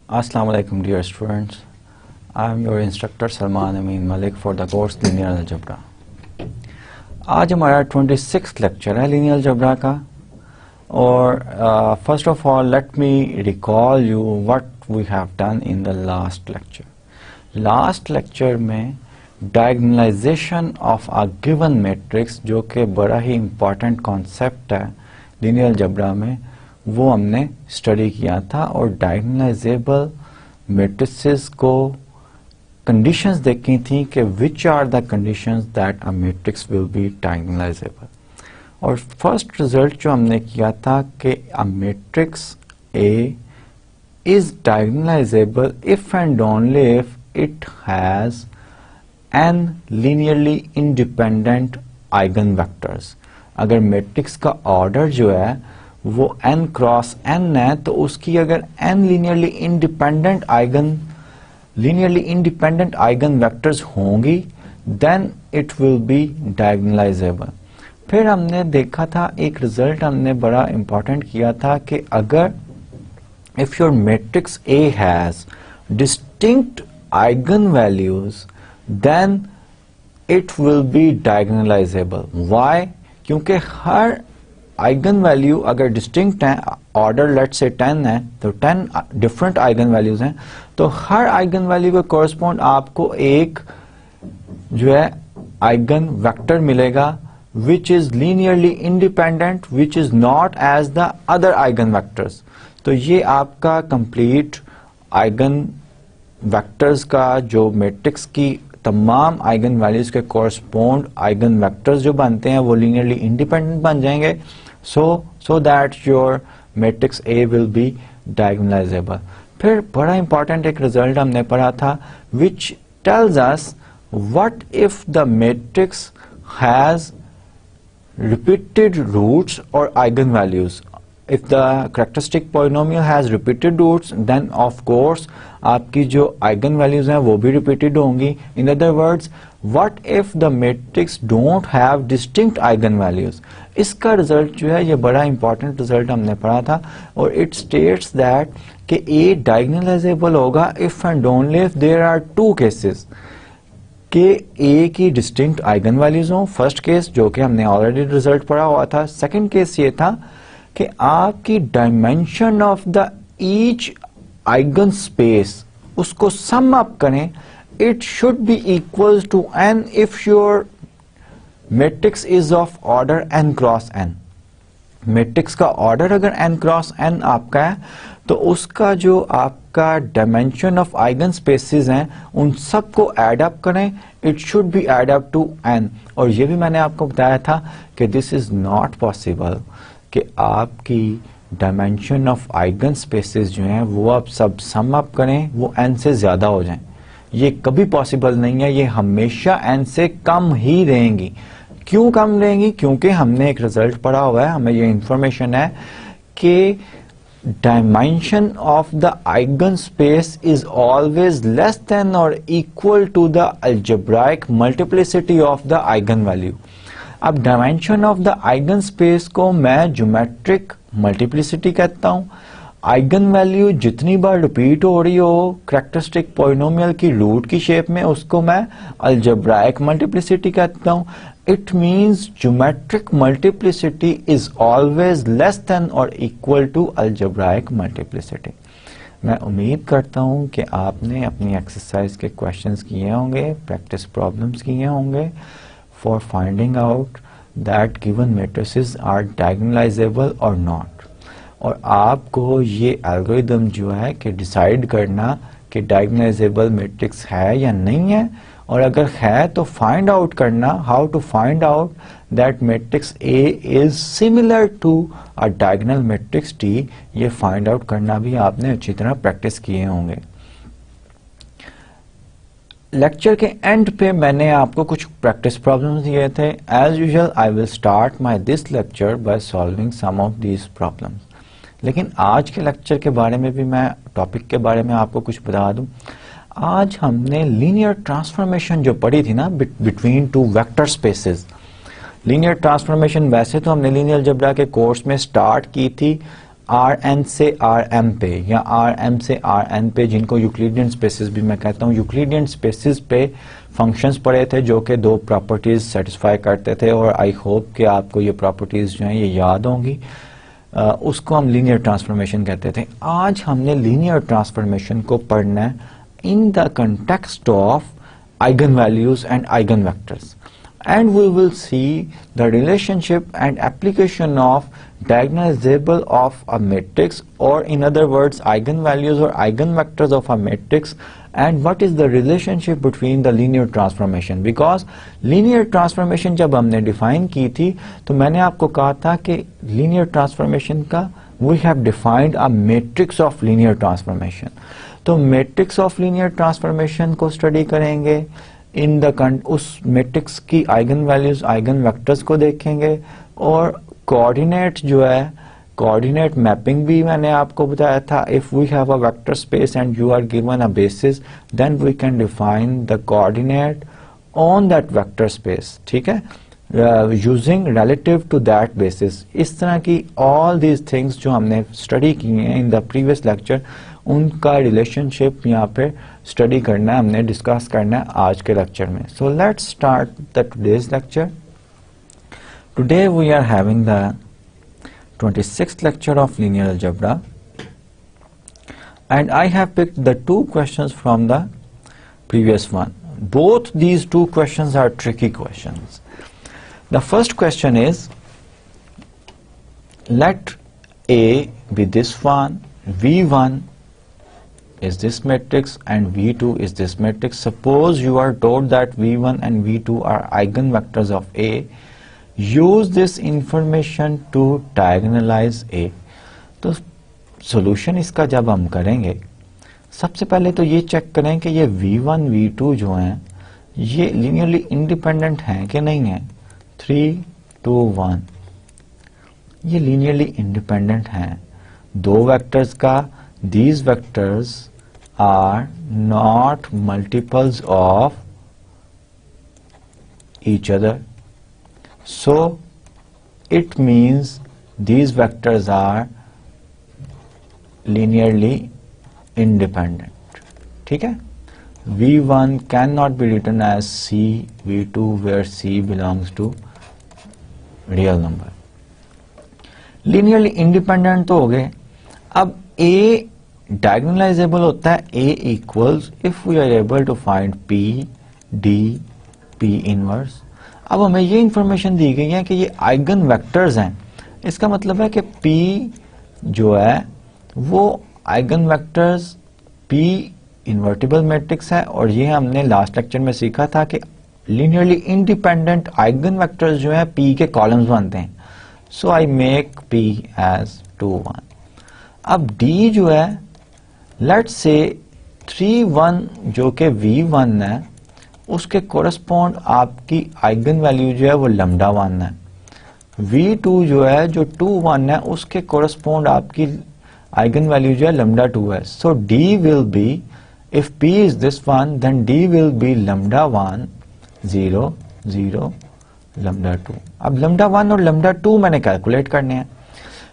Assalamu alaikum dear students. I am your instructor Salman Amin Malik for the course Linear Algebra. आज हमारा 26th lecture है linear algebra का और first of all let me recall you what we have done in the last lecture. Last lecture में diagonalisation of a given matrix, जो कि बड़ा ही इम्पॉर्टेंट कॉन्सेप्ट है लीनियर अलजेब्रा में, वो हमने स्टडी किया था। और डायगोनलाइजेबल मैट्रिसेस को कंडीशंस देखी थी कि which are the conditions that a matrix will be diagonalisable. और फर्स्ट रिजल्ट जो हमने किया था कि a matrix A is diagonalisable if and only if it has n linearly independent eigen vectors. अगर मैट्रिक्स का ऑर्डर जो है वो n क्रॉस n है तो उसकी अगर n linearly independent eigen vectors होंगी then it will be diagonalizable. फिर हमने देखा था, एक रिजल्ट हमने बड़ा इंपॉर्टेंट किया था कि अगर if your matrix A has distinct eigenvalues then it will be diagonalisable. Why? क्योंकि हर आइगन वैल्यू अगर डिस्टिंक्ट है, ऑर्डर लेट से 10 है तो 10 डिफरेंट आइगन वैल्यूज हैं, तो हर आइगन वैल्यू के कोरस्पॉन्ड आपको एक जो है आइगन वेक्टर मिलेगा which is linearly independent which is not as the other eigenvectors. तो ये आपका कंप्लीट आइगन वेक्टर्स का जो मैट्रिक्स की तमाम आइगन वैल्यूज के कोरस्पॉन्ड आइगन वेक्टर्स जो बनते हैं वो लीनियरली इंडिपेंडेंट बन जाएंगे, so that your matrix A will be diagonalizable। फिर बड़ा इंपॉर्टेंट एक रिजल्ट हमने पढ़ा था which tells us what if the matrix has repeated roots or eigenvalues। If the characteristic polynomial has repeated roots then of course आपकी जो eigen values हैं वो भी रिपीटेड होंगी। In other words, what if the matrix don't have distinct eigen values. इसका result जो है ये बड़ा इंपॉर्टेंट रिजल्ट हमने पढ़ा था और इट स्टेट्स दैट कि ए डायगोनलाइजेबल होगा if and only if there are two cases कि ए की डिस्टिंक्ट आइगन वैल्यूज हों। फर्स्ट केस जो कि हमने ऑलरेडी रिजल्ट पढ़ा हुआ था। सेकेंड केस ये था कि आपकी dimension of the each eigen space उसको सम अप करें, it should be equal to n if your matrix is of order n cross n। Matrix का ऑर्डर अगर n क्रॉस n आपका है तो उसका जो आपका डायमेंशन ऑफ आइगन स्पेसेस हैं उन सबको ऐड अप करें, it should be add up to n। और ये भी मैंने आपको बताया था कि दिस इज नॉट पॉसिबल कि आपकी डायमेंशन ऑफ आइगन स्पेसेस जो हैं वो आप सब सम अप करें वो n से ज्यादा हो जाएं। ये कभी पॉसिबल नहीं है, ये हमेशा n से कम ही रहेंगी। क्यों कम रहेंगी? क्योंकि हमने एक रिजल्ट पढ़ा हुआ है, हमें ये इंफॉर्मेशन है कि dimension of the eigen space is always less than और equal to the algebraic multiplicity of the eigen value. अब dimension of the eigen space को मैं ज्योमेट्रिक मल्टीप्लिसिटी कहता हूं। आइगन वैल्यू जितनी बार रिपीट हो रही हो कैरेक्टरिस्टिक पॉलिनोमियल की रूट की शेप में उसको मैं अलजेब्राइक मल्टीप्लिसिटी कहता हूं। It means geometric multiplicity is always less than और इक्वल टू अलजेब्राइक मल्टीप्लिसिटी। मैं उम्मीद करता हूं कि आपने अपनी एक्सरसाइज के क्वेश्चंस किए होंगे, प्रैक्टिस प्रॉब्लम्स किए होंगे for finding out that given matrices are diagonalizable or not। और आपको ये एल्गोरिदम जो है कि डिसाइड करना कि डायगोनलाइजेबल मैट्रिक्स है या नहीं है, और अगर है तो फाइंड आउट करना how to find out that matrix A is similar to a diagonal matrix D. ये फाइंड आउट करना भी आपने अच्छी तरह प्रैक्टिस किए होंगे। लेक्चर के एंड पे मैंने आपको कुछ प्रैक्टिस प्रॉब्लम्स दिए थे। As usual I will start my this lecture by solving some of these problems. लेकिन आज के लेक्चर के बारे में भी मैं टॉपिक के बारे में आपको कुछ बता दूं। आज हमने लीनियर ट्रांसफॉर्मेशन जो पढ़ी थी ना between two vector spaces. Linear transformation वैसे तो हमने लीनियर अलजेब्रा के कोर्स में स्टार्ट की थी आर एन से आर एम पे या आर एम से आर एन पे, जिनको यूक्लिडियन स्पेसेस भी मैं कहता हूँ, यूक्लिडियन स्पेसेस पे फंक्शंस पढ़े थे जो कि दो प्रॉपर्टीज सेटिस्फाई करते थे, और आई होप कि आपको ये प्रॉपर्टीज जो हैं ये याद होंगी। उसको हम लीनियर ट्रांसफॉर्मेशन कहते थे। आज हमने लीनियर ट्रांसफॉर्मेशन को पढ़ना है in the context of eigen values and eigen vectors, and we will see the relationship and application of diagonalizable of a matrix, or in other words eigenvalues or eigenvectors of a matrix, and what is the relationship between the linear transformation, because linear transformation जब हमने define की थी तो मैंने आपको कहा था कि linear transformation का we have defined a matrix of linear transformation। तो matrix of linear transformation को study करेंगे, इन द उस मैट्रिक्स की आइगन वैल्यूज आइगन वेक्टर्स को देखेंगे, और कोऑर्डिनेट जो है कोऑर्डिनेट मैपिंग भी मैंने आपको बताया था। If we have a vector space and you are given a basis, then we can define the coordinate on that vector space, ठीक है, using relative to that basis. इस तरह की ऑल दीज थिंग्स जो हमने स्टडी की हैं in the previous lecture, उनका रिलेशनशिप यहाँ पे स्टडी करना है, हमने डिस्कस करना है आज के लेक्चर में। So let's start the today's lecture. Today we are having the 26th lecture of linear algebra, and I have picked the two questions from the previous one. Both these two questions are tricky questions. The first question is, let A be this one, V1 is this matrix and V2 is this matrix. Suppose you are told that V1 and V2 are eigenvectors of A. Use this information to diagonalize A. तो solution इसका जब हम करेंगे, सबसे पहले तो ये check करें कि ये V1 V2 जो हैं ये लीनियरली इंडिपेंडेंट हैं कि नहीं है। 3 2 1 ये लीनियरली इंडिपेंडेंट हैं। दो वेक्टर्स का, these vectors are not multiples of each other, so it means these vectors are linearly independent, ठीक है। V1 cannot be written as C V2 where C belongs to real number। linearly independent तो हो गए। अब A diagonalisable होता है A equals if we are able to find P D P inverse. अब हमें ये इंफॉर्मेशन दी गई है कि ये आइगन वेक्टर्स हैं, इसका मतलब है कि P जो है वो eigen vectors P invertible matrix है, और ये हमने लास्ट लेक्चर में सीखा था कि लीनियरली इंडिपेंडेंट आइगन वेक्टर्स जो है P के कॉलम्स बनते हैं। सो आई मेक P एज 2 1। अब D जो है, लेट्स से 3 1 जो कि V1 है उसके कोरस्पॉन्ड आपकी आइगन वैल्यू जो है वो लैम्डा 1 है। V2 जो है जो 2 1 है उसके कोरस्पॉन्ड आपकी आइगन वैल्यू जो है लैम्डा 2 है। So D will be, if P is this one then D will be lambda 1 0 0 lambda 2। अब लैम्डा 1 और लैम्डा 2 मैंने कैलकुलेट करने हैं।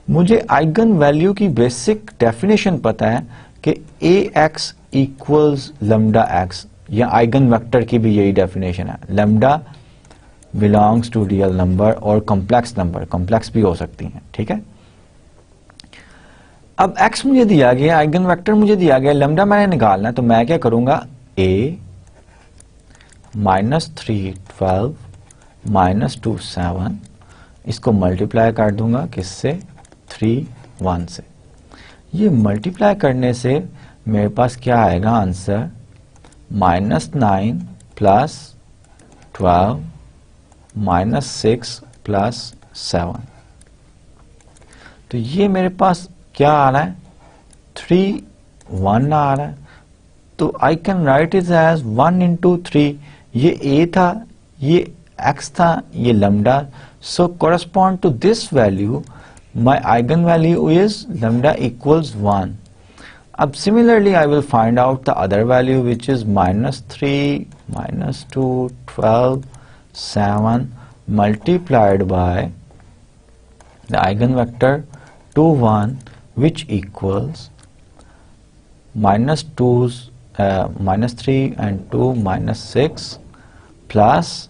मुझे आइगन वैल्यू की बेसिक डेफिनेशन पता है कि Ax इक्वल्स लैम्डा x, या आइगन वेक्टर की भी यही डेफिनेशन है। Lambda belongs to real number और कॉम्प्लेक्स नंबर, कॉम्प्लेक्स भी हो सकती हैं, ठीक है। अब x मुझे दिया गया, आइगन वेक्टर मुझे दिया गया, लैम्डा मैंने निकालना है, तो मैं क्या करूंगा, A -3 12 -2 7, इसको मल्टीप्लाई कर दूंगा किससे, 3 1 से। ये मल्टीप्लाई करने से मेरे पास क्या आएगा आंसर, -9 + 12 -6 + 7। तो ये मेरे पास क्या आ रहा है, 3 1 आ रहा है। तो I can write it as 1 × 3। ये A था, ये x था, ये lambda. So correspond to this value my eigenvalue is lambda equals 1. अब similarly I will find out the other value which is -3 -2 12 7 multiplied by the eigenvector 2 1 which equals minus 3 and 2 minus 6 plus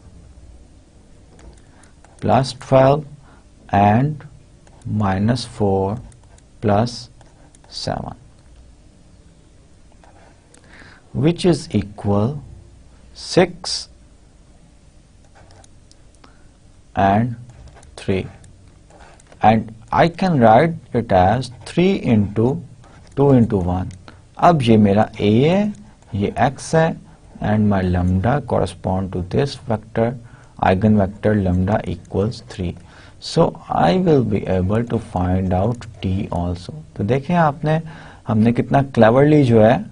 12 and minus 4 plus 7, which is equal 6 and 3, and I can write it as 3 into 2 into 1. अब ये मेरा a है, ये x है, and my lambda correspond to this vector, eigenvector lambda equals 3. So I will be able to find out t also. तो देखें हमने कितना cleverly जो है,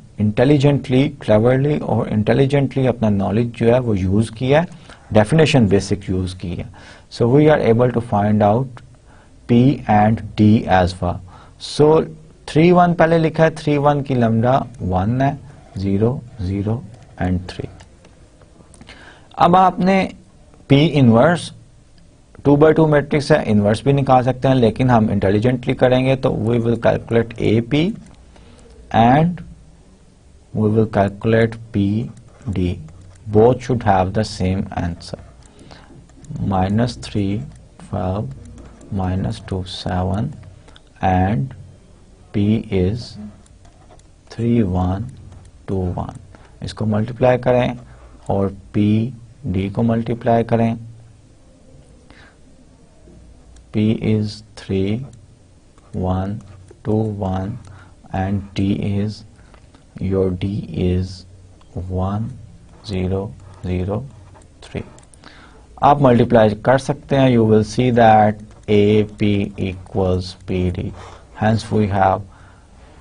cleverly और intelligently अपना knowledge जो है वो use किया है, definition basic use की है. So we are able to find out p and d as well. So 3 1 पहले लिखा है, 3 1 की लैम्डा 1 है, 0 0 and 3. अब आपने p इनवर्स 2 by 2 मैट्रिक्स है, इनवर्स भी निकाल सकते हैं, लेकिन हम इंटेलिजेंटली करेंगे तो we will calculate AP and we will calculate PD. Both should have the same answer. minus 3 12 minus 2 7 and P is 3 1 2 1. इसको मल्टीप्लाई करें और P D को मल्टीप्लाई करें. P is 3 1 2 1 and D is, your D is 1 0 0 3. आप multiply कर सकते हैं. You will see that AP equals PD. Hence we have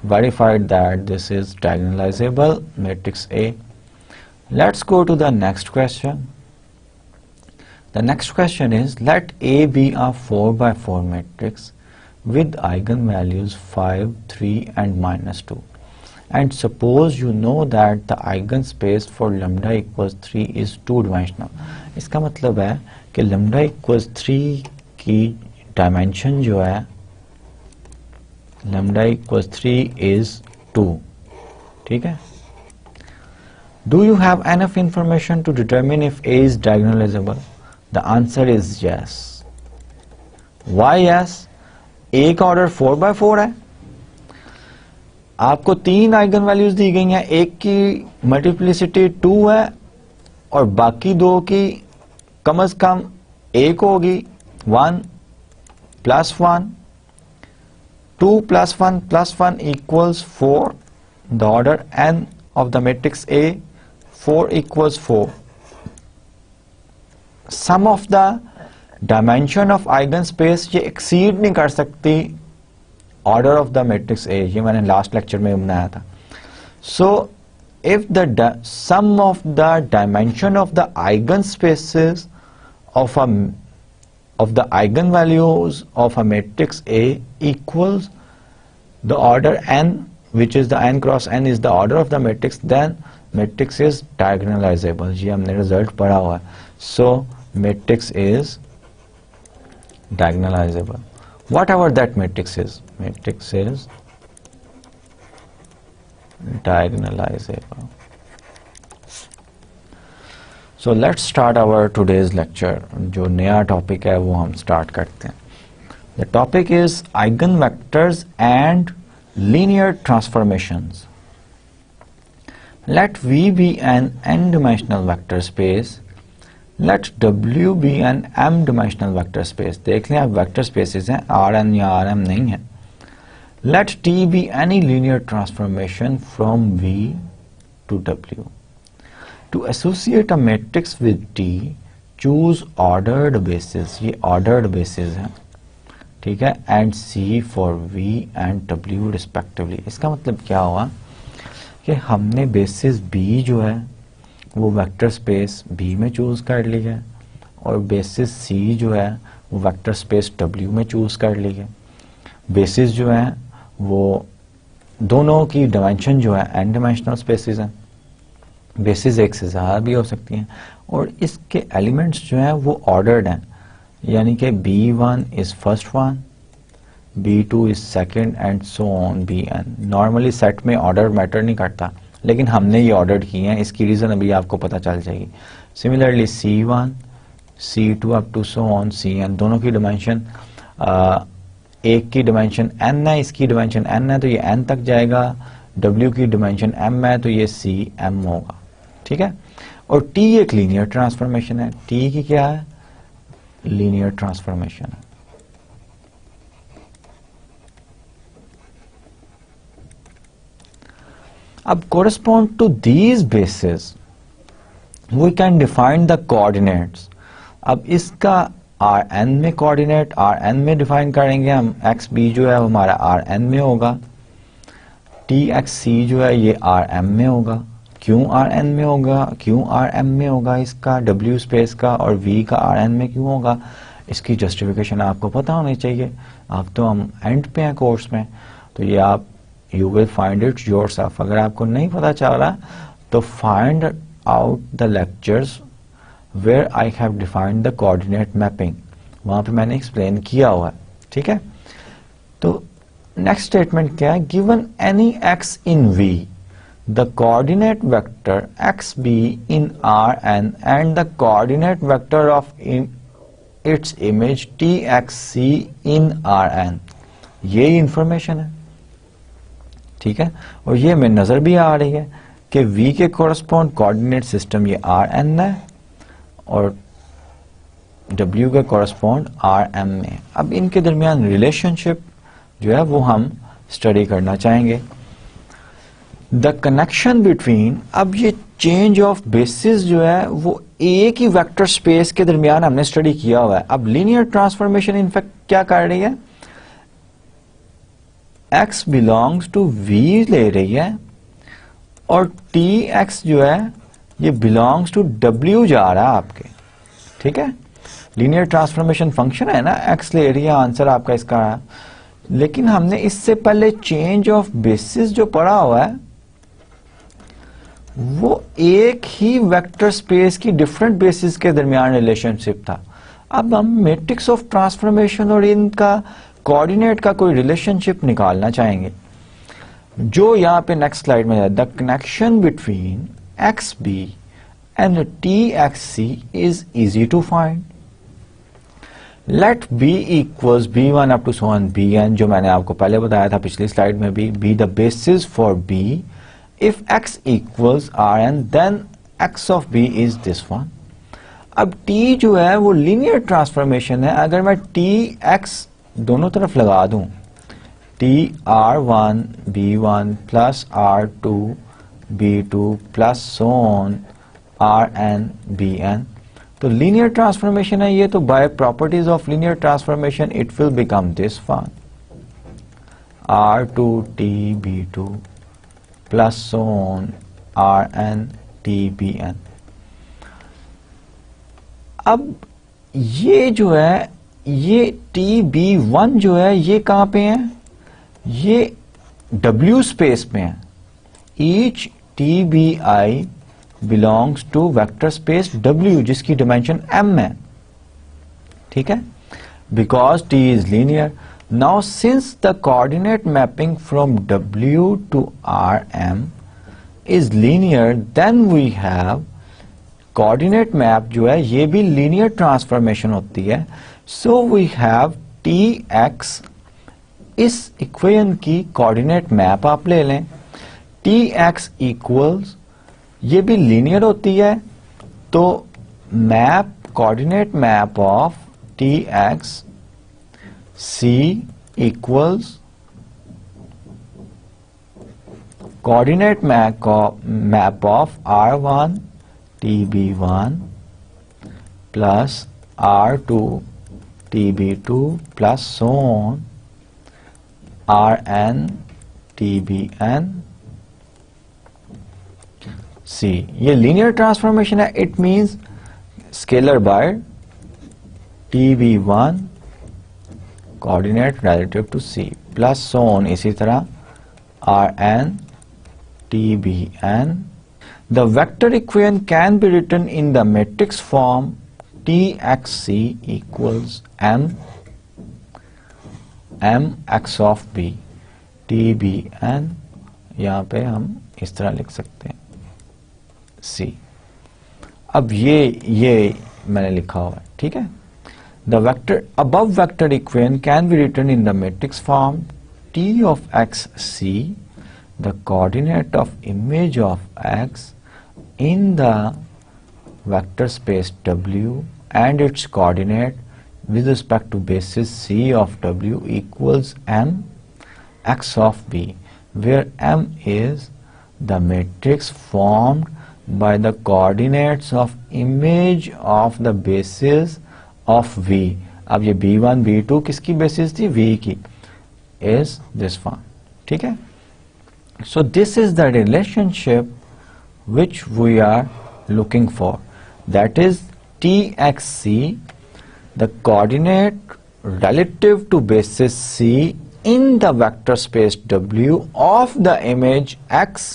verified that this is diagonalizable matrix A. Let's go to the next question. The next question is, let A be a 4 by 4 matrix with eigenvalues 5, 3 and minus 2. And suppose you know that the eigenspace for lambda equals 3 is 2-dimensional. इसका मतलब है कि lambda equals 3 की dimension जो है, lambda equals 3 is 2. ठीक है? Do you have enough information to determine if A is diagonalizable? The answer is yes. Why yes? A का ऑर्डर 4 by 4 है. आपको 3 आइगन वैल्यूज दी गई हैं, एक की मल्टीप्लिसिटी 2 है और बाकी दो की कम से कम एक होगी 1 plus 1, 2 plus 1 plus 1 equals 4. The order n of the matrix A, 4 equals 4. Sum of the dimension of eigenspace ये exceed नहीं कर सकती order of the matrix A. ये मैंने last lecture में बनाया था. So if the sum of the dimension of the eigenspaces of the eigenvalues of a matrix A equals the order n, which is the n cross n is the order of the matrix, then matrix is diagonalizable. ये हमने result पढ़ा हुआ है. So matrix is diagonalizable. Whatever that matrix is diagonalizable. So let's start our today's lecture. जो नया topic है वो हम start करते हैं. The topic is eigenvectors and linear transformations. Let V be an n-dimensional vector space. Let W be an m-dimensional vector space. देख लें आप vector spaces हैं, Rn या Rm नहीं है. Let T be any linear transformation from V to W. To associate a matrix with T, choose ordered basis. ये ordered basis है, ठीक है, and C for V and W respectively. इसका मतलब क्या हुआ कि हमने basis B जो है वो वेक्टर स्पेस B में चूज कर ली है और बेसिस C जो है वो वेक्टर स्पेस W में चूज कर ली है. बेसिस जो है वो दोनों की डायमेंशन जो है n डायमेंशनल स्पेसिस हैं. बेसिस एक से ज़्यादा भी हो सकती हैं और इसके एलिमेंट्स जो हैं वो ऑर्डर्ड हैं, यानी कि B1 is first one, B2 is second and so on Bn। Normally set में ऑर्डर मैटर नहीं करता, लेकिन हमने ये ऑर्डर किए हैं, इसकी रीज़न अभी आपको पता चल जाएगी। Similarly C1, C2 up to so on Cn, दोनों की डिमेंशन, एक की डिमेंशन n है, इसकी डिमेंशन n है तो ये n तक जाएगा, W की डिमेंशन m है तो ये Cm होगा, ठीक है। और T एक लीनियर ट्रांसफॉर्मेशन है, T की क्या है, लीनियर ट्रांसफॉर्मेशन है। अब correspond to these bases we can define the coordinates। अब इसका Rn में कोऑर्डिनेट Rn में डिफाइन करेंगे हम, xb जो है हमारा Rn में होगा, txc जो है ये Rm में होगा। क्यों Rn में होगा, क्यों Rm में होगा इसका, W स्पेस का, और V का Rn में क्यों होगा, इसकी जस्टिफिकेशन आपको पता होनी चाहिए। आप तो हम एंड पे हैं कोर्स में, तो ये आप you will find it yourself. अगर आपको नहीं पता चल रहा तो find out the lectures where I have defined the coordinate mapping, वहां पे मैंने एक्सप्लेन किया हुआ है, ठीक है। तो नेक्स्ट स्टेटमेंट क्या है, given any x in V the coordinate vector x B in R n and the coordinate vector of its image T x C in R n, ये इंफॉर्मेशन है, ठीक है। और ये में नजर भी आ रही है कि V के कोरस्पॉन्ड कोऑर्डिनेट सिस्टम ये Rn है और W के कोरस्पॉन्ड Rm में। अब इनके दरमियान रिलेशनशिप जो है वो हम स्टडी करना चाहेंगे। द कनेक्शन बिटवीन, अब ये चेंज ऑफ बेसिस जो है वो एक ही वेक्टर स्पेस के दरमियान हमने स्टडी किया हुआ है। अब लीनियर ट्रांसफॉर्मेशन इनफैक्ट क्या कर रही है, x बिलोंग्स टू V ले रही है और Tx जो है ये बिलोंग्स टू W जा रहा है आपके, ठीक है। लीनियर ट्रांसफॉर्मेशन फंक्शन है ना, x ले रही है, आंसर आपका इसका है। लेकिन हमने इससे पहले चेंज ऑफ बेसिस जो पढ़ा हुआ है वो एक ही वेक्टर स्पेस की डिफरेंट बेसिस के दरमियान रिलेशनशिप था। अब हम मैट्रिक्स ऑफ ट्रांसफॉर्मेशन और इनका कोऑर्डिनेट का कोई रिलेशनशिप निकालना चाहेंगे, जो यहां पे नेक्स्ट स्लाइड में है। The connection between x B and T x C is easy to find. Let B equals B1 up to so on Bn, जो मैंने आपको पहले बताया था पिछली स्लाइड में भी, be the basis for B if x equals Rn then x of B is this one. अब T जो है वो लीनियर ट्रांसफॉर्मेशन है। अगर मैं Tx दोनों तरफ लगा दूं, R1 B1 plus R2 B2 plus so on Rn Bn, तो लीनियर ट्रांसफॉर्मेशन है ये। तो by properties of linear transformation it will become this one, R2 T B2 plus so on Rn T Bn। अब ये जो है ये TB1 जो है ये कहां पे है, ये W स्पेस में है। Each TBI belongs to vector space W जिसकी डिमेंशन m है, ठीक है, because T is linear. Now since the coordinate mapping from W to Rm is linear, then we have coordinate map जो है ये भी लीनियर ट्रांसफॉर्मेशन होती है। सो वी हैव Tx, इस इक्वेशन की कोऑर्डिनेट मैप आप ले लें, Tx इक्वल्स, ये भी लीनियर होती है, तो map coordinate map of Tx C equals coordinate map of R1 TB1 plus R2 TB2 plus so on Rn TBn C। ये लीनियर ट्रांसफॉर्मेशन है। It means scalar by TB1 coordinate relative to C plus so on, इसी तरह Rn TBn। The vector equation can be written in the matrix form Txc equals m M x of B, T B n, यहाँ पे हम इस तरह लिख सकते हैं सी। अब ये मैंने लिखा हुआ है, ठीक है। The vector above vector equation can be written in the matrix form T of x C, the coordinate of image of x in the vector space W and its coordinate with respect to basis C of W equals m x of B, where m is the matrix formed by the coordinates of image of the basis of V. अब ये B1 B2 किसकी basis थी? V की, is this one, ठीक है। So this is the relationship which we are looking for, that is txc, the coordinate relative to basis C in the vector space W of the image x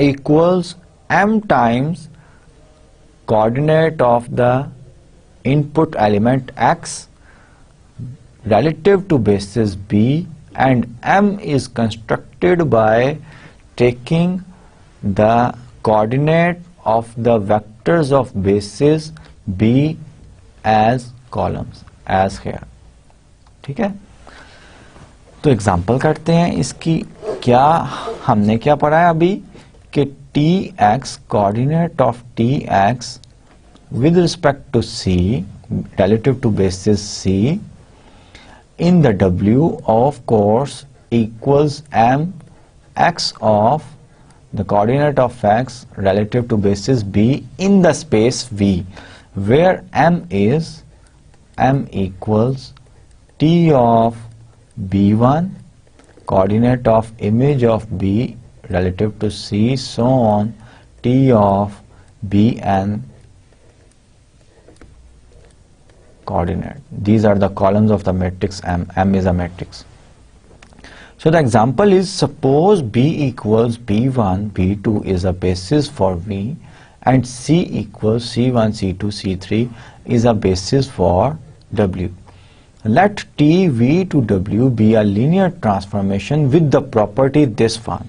equals m times coordinate of the input element x relative to basis B, and m is constructed by taking the coordinate of the vectors of basis B as columns as here, ठीक है। तो example करते हैं इसकी। क्या हमने क्या पढ़ा है अभी कि T x coordinate of T x with respect to C relative to basis C in the W of course equals M x of the coordinate of x relative to basis B in the space V, where m equals t of B1, coordinate of image of B relative to C, so on t of Bn coordinate. These are the columns of the matrix M. M is a matrix. So the example is, suppose B equals B1, B2 is a basis for V, and C equals C1, C2, C3 is a basis for W. Let T V to W be a linear transformation with the property this one.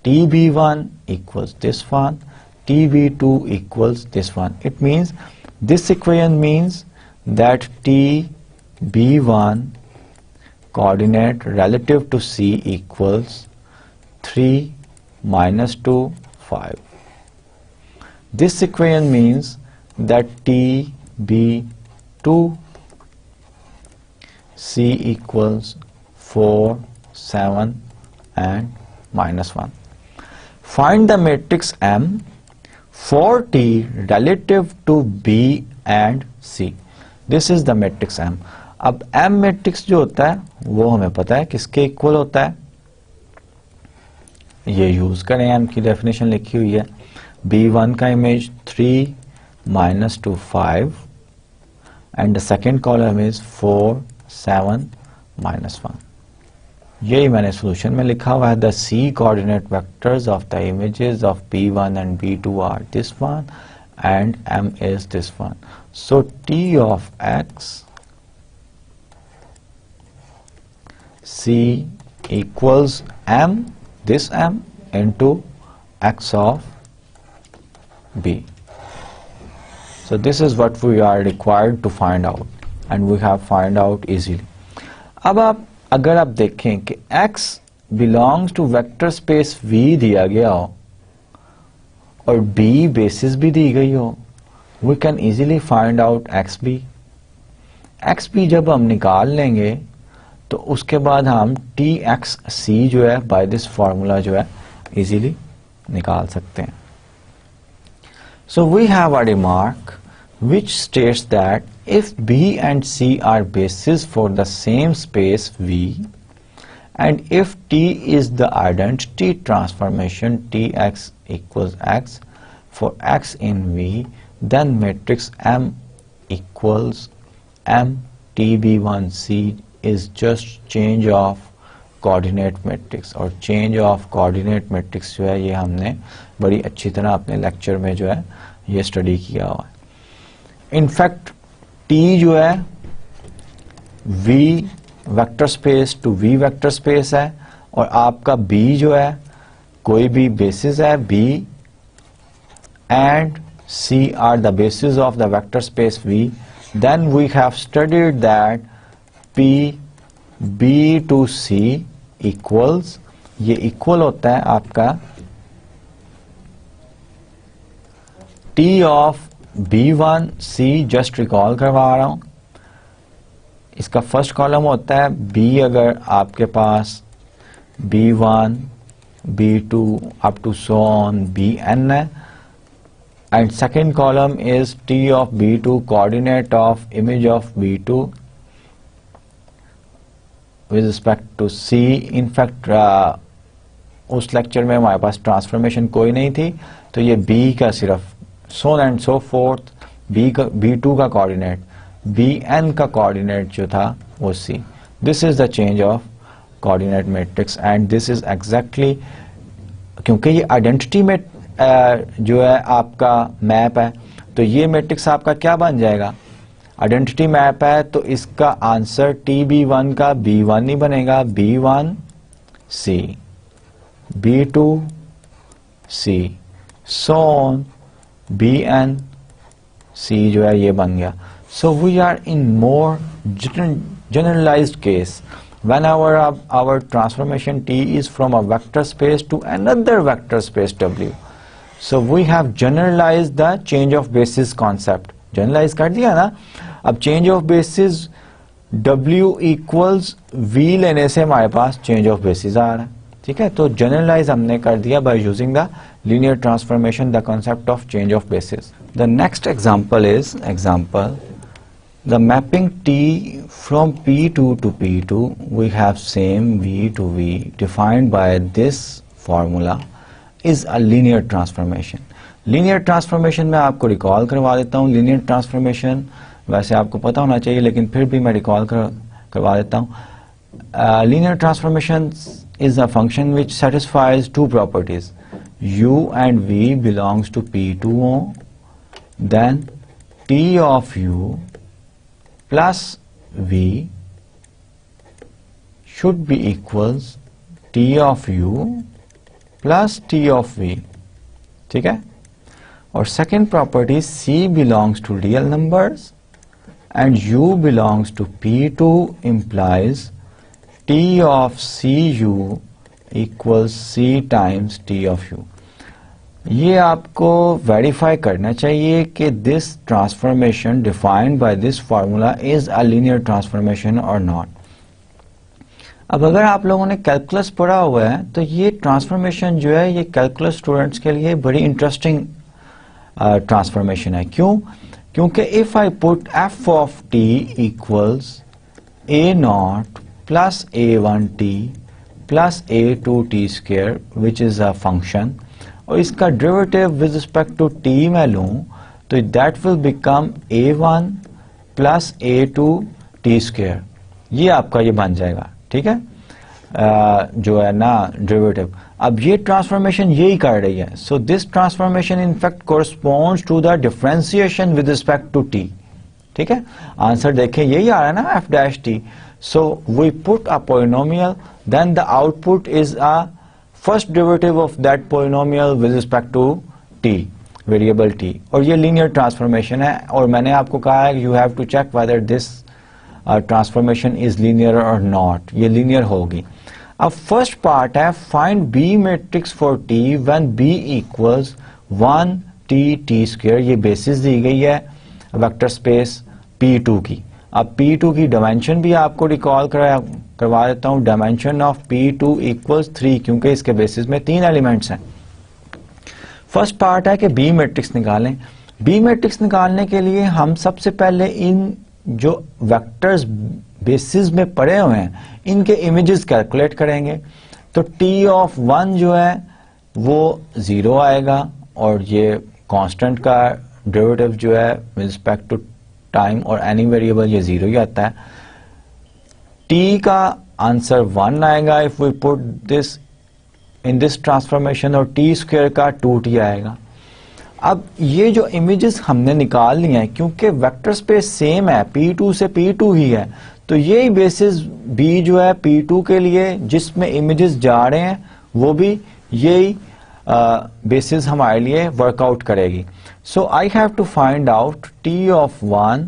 TB1 equals this one, TB2 equals this one. It means this equation means that TB1 coordinate relative to C equals 3 minus 2 5. This equation means that TB2 C equals 4 7 and minus 1. Find the matrix M for T relative to B and C. This is the matrix M. अब M matrix जो होता है वो हमें पता है किसके equal होता है, ये यूज करें, M की डेफिनेशन लिखी हुई है। B1 का image 3 minus 2 5 and the second column is 4 7 minus 1. यही मैंने सोल्यूशन में लिखा हुआ है। The C coordinate vectors of the images of B1 and B2 are this one and M is this one. So T of X C equals M, this M, into X of B. So this is what we are required to find out, and we have find out easily. अब अगर आप देखें कि X belongs to vector space V दिया गया हो और B basis भी दी गई हो, we can easily find out XB. XB जब हम निकाल लेंगे तो उसके बाद हम TXC जो है बाय दिस फॉर्मूला जो है इजीली निकाल सकते हैं। So we have a remark which states that if B and C are bases for the same space V, and if T is the identity transformation Tx equals X for X in V, then matrix M equals M TB1C is just change of coordinate matrix. और change of coordinate matrix जो है ये हमने बड़ी अच्छी तरह अपने lecture में जो है ये स्टडी किया हुआ है। इनफैक्ट टी जो है V vector space to V vector space है और आपका B जो है कोई भी बेसिस है B and C are the bases of the vector space V, then we have studied that P B to C equals, ये equal होता है आपका T of B1 C, just recall करवा रहा हूं, इसका फर्स्ट कॉलम होता है B, अगर आपके पास B1 B2 up to so on Bn है, and second column is T of B2, coordinate of image of B2 with respect to C. In fact उस लेक्चर में हमारे पास ट्रांसफॉर्मेशन कोई नहीं थी, तो ये B का सिर्फ so on and so forth, B2 का कोऑर्डिनेट, Bn का कोऑर्डिनेट जो था वो C. This is the change of coordinate matrix and this is exactly, क्योंकि ये आइडेंटिटी में जो है आपका मैप है, तो ये मैट्रिक्स आपका क्या बन जाएगा, आइडेंटिटी मैप है, तो इसका आंसर TB1 का B1 ही बनेगा, B1 C, B2 C, so on Bn C जो है ये बन गया. So we are in more generalized case whenever our transformation T is from a vector space to another vector space W. So we have generalized the change of basis concept. Generalize कर दिया ना. अब change of basis W equals V लेने से हमारे पास change of basis आ रहा है, ठीक है. तो generalize हमने कर दिया by using the linear transformation, the concept of change of basis. The next example is the mapping T from P2 to P2. We have same V to V defined by this formula is a linear transformation. Linear transformation में आपको recall करवा देता हूँ. Linear transformation वैसे आपको पता होना चाहिए, लेकिन फिर भी मैं रिकॉल करवा देता हूँ. Linear transformation is a function which satisfies two properties. U and V belongs to P2O, then T of U plus V should be equals T of U plus T of V, ठीक है. और second property, C belongs to real numbers and U belongs to P2 implies T of CU equals C times T of U. ये आपको verify करना चाहिए कि this transformation defined by this formula is a linear transformation or not. अब अगर आप लोगों ने कैलकुलस पढ़ा हुआ है तो ये ट्रांसफॉर्मेशन जो है ये कैलकुलस स्टूडेंट्स के लिए बड़ी इंटरेस्टिंग ट्रांसफॉर्मेशन है. क्यों? क्योंकि if I put f of t equals a0 plus a1t plus a2t square which is a function, और इसका derivative with respect to t मैं लूं तो that will become a1 plus a2 t square. ये आपका ये बन जाएगा, ठीक है, जो है ना डेरिवेटिव. अब ये ट्रांसफॉर्मेशन यही कर रही है. So this transformation in fact corresponds to the differentiation with respect to t, ठीक है. आंसर देखें यही आ रहा है ना f dash t. So we put a polynomial, then the output is a first derivative of that polynomial with respect to t, variable t. और ये linear transformation है, और मैंने आपको कहा है you have to check whether this transformation is linear और not. ये लीनियर होगी. अब फर्स्ट पार्ट है find B matrix for T when B equals 1 t square. ये बेसिस दी गई है वेक्टर स्पेस P2 की. अब P2 की डायमेंशन भी आपको रिकॉल करवा देता हूं. डायमेंशन ऑफ P2 इक्वल्स 3, क्योंकि इसके बेसिस में 3 एलिमेंट्स हैं. फर्स्ट पार्ट है कि बी मैट्रिक्स निकालें. बी मैट्रिक्स निकालने के लिए हम सबसे पहले इन जो वेक्टर्स बेसिस में पड़े हुए हैं इनके इमेजेस कैलकुलेट करेंगे. तो t ऑफ 1 जो है वो 0 आएगा, और ये कांस्टेंट का डेरिवेटिव जो है विद रिस्पेक्ट टू टाइम और एनी वेरिएबल ये 0 ही आता है. t का आंसर 1 आएगा if we put this in this transformation, और t स्क्वायर का 2t आएगा. अब ये जो इमेजेस हमने निकाल ली हैं, क्योंकि वेक्टर स्पेस सेम है, P2 से P2 ही है, तो यही बेसिस बी जो है P2 के लिए जिसमें इमेजेस जा रहे हैं वो भी यही बेसिस हमारे लिए वर्कआउट करेगी. So I have to find out T of 1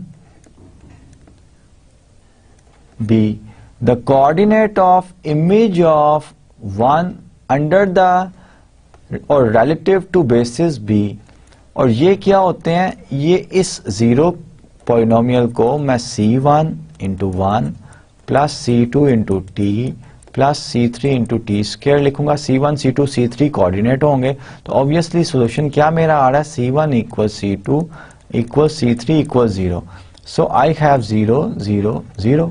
B, the coordinate of image of 1 under the or relative to basis B. और ये क्या होते हैं, ये इस जीरो पॉलिनोमियल को मैं C1 into 1 plus C2 into t plus C3 into t square लिखूंगा. C1 C2 C3 कोऑर्डिनेट होंगे तो ऑब्वियसली सोल्यूशन क्या मेरा आ रहा है, C1 equal C2 equal C3 equal 0. So I have 0 0 0.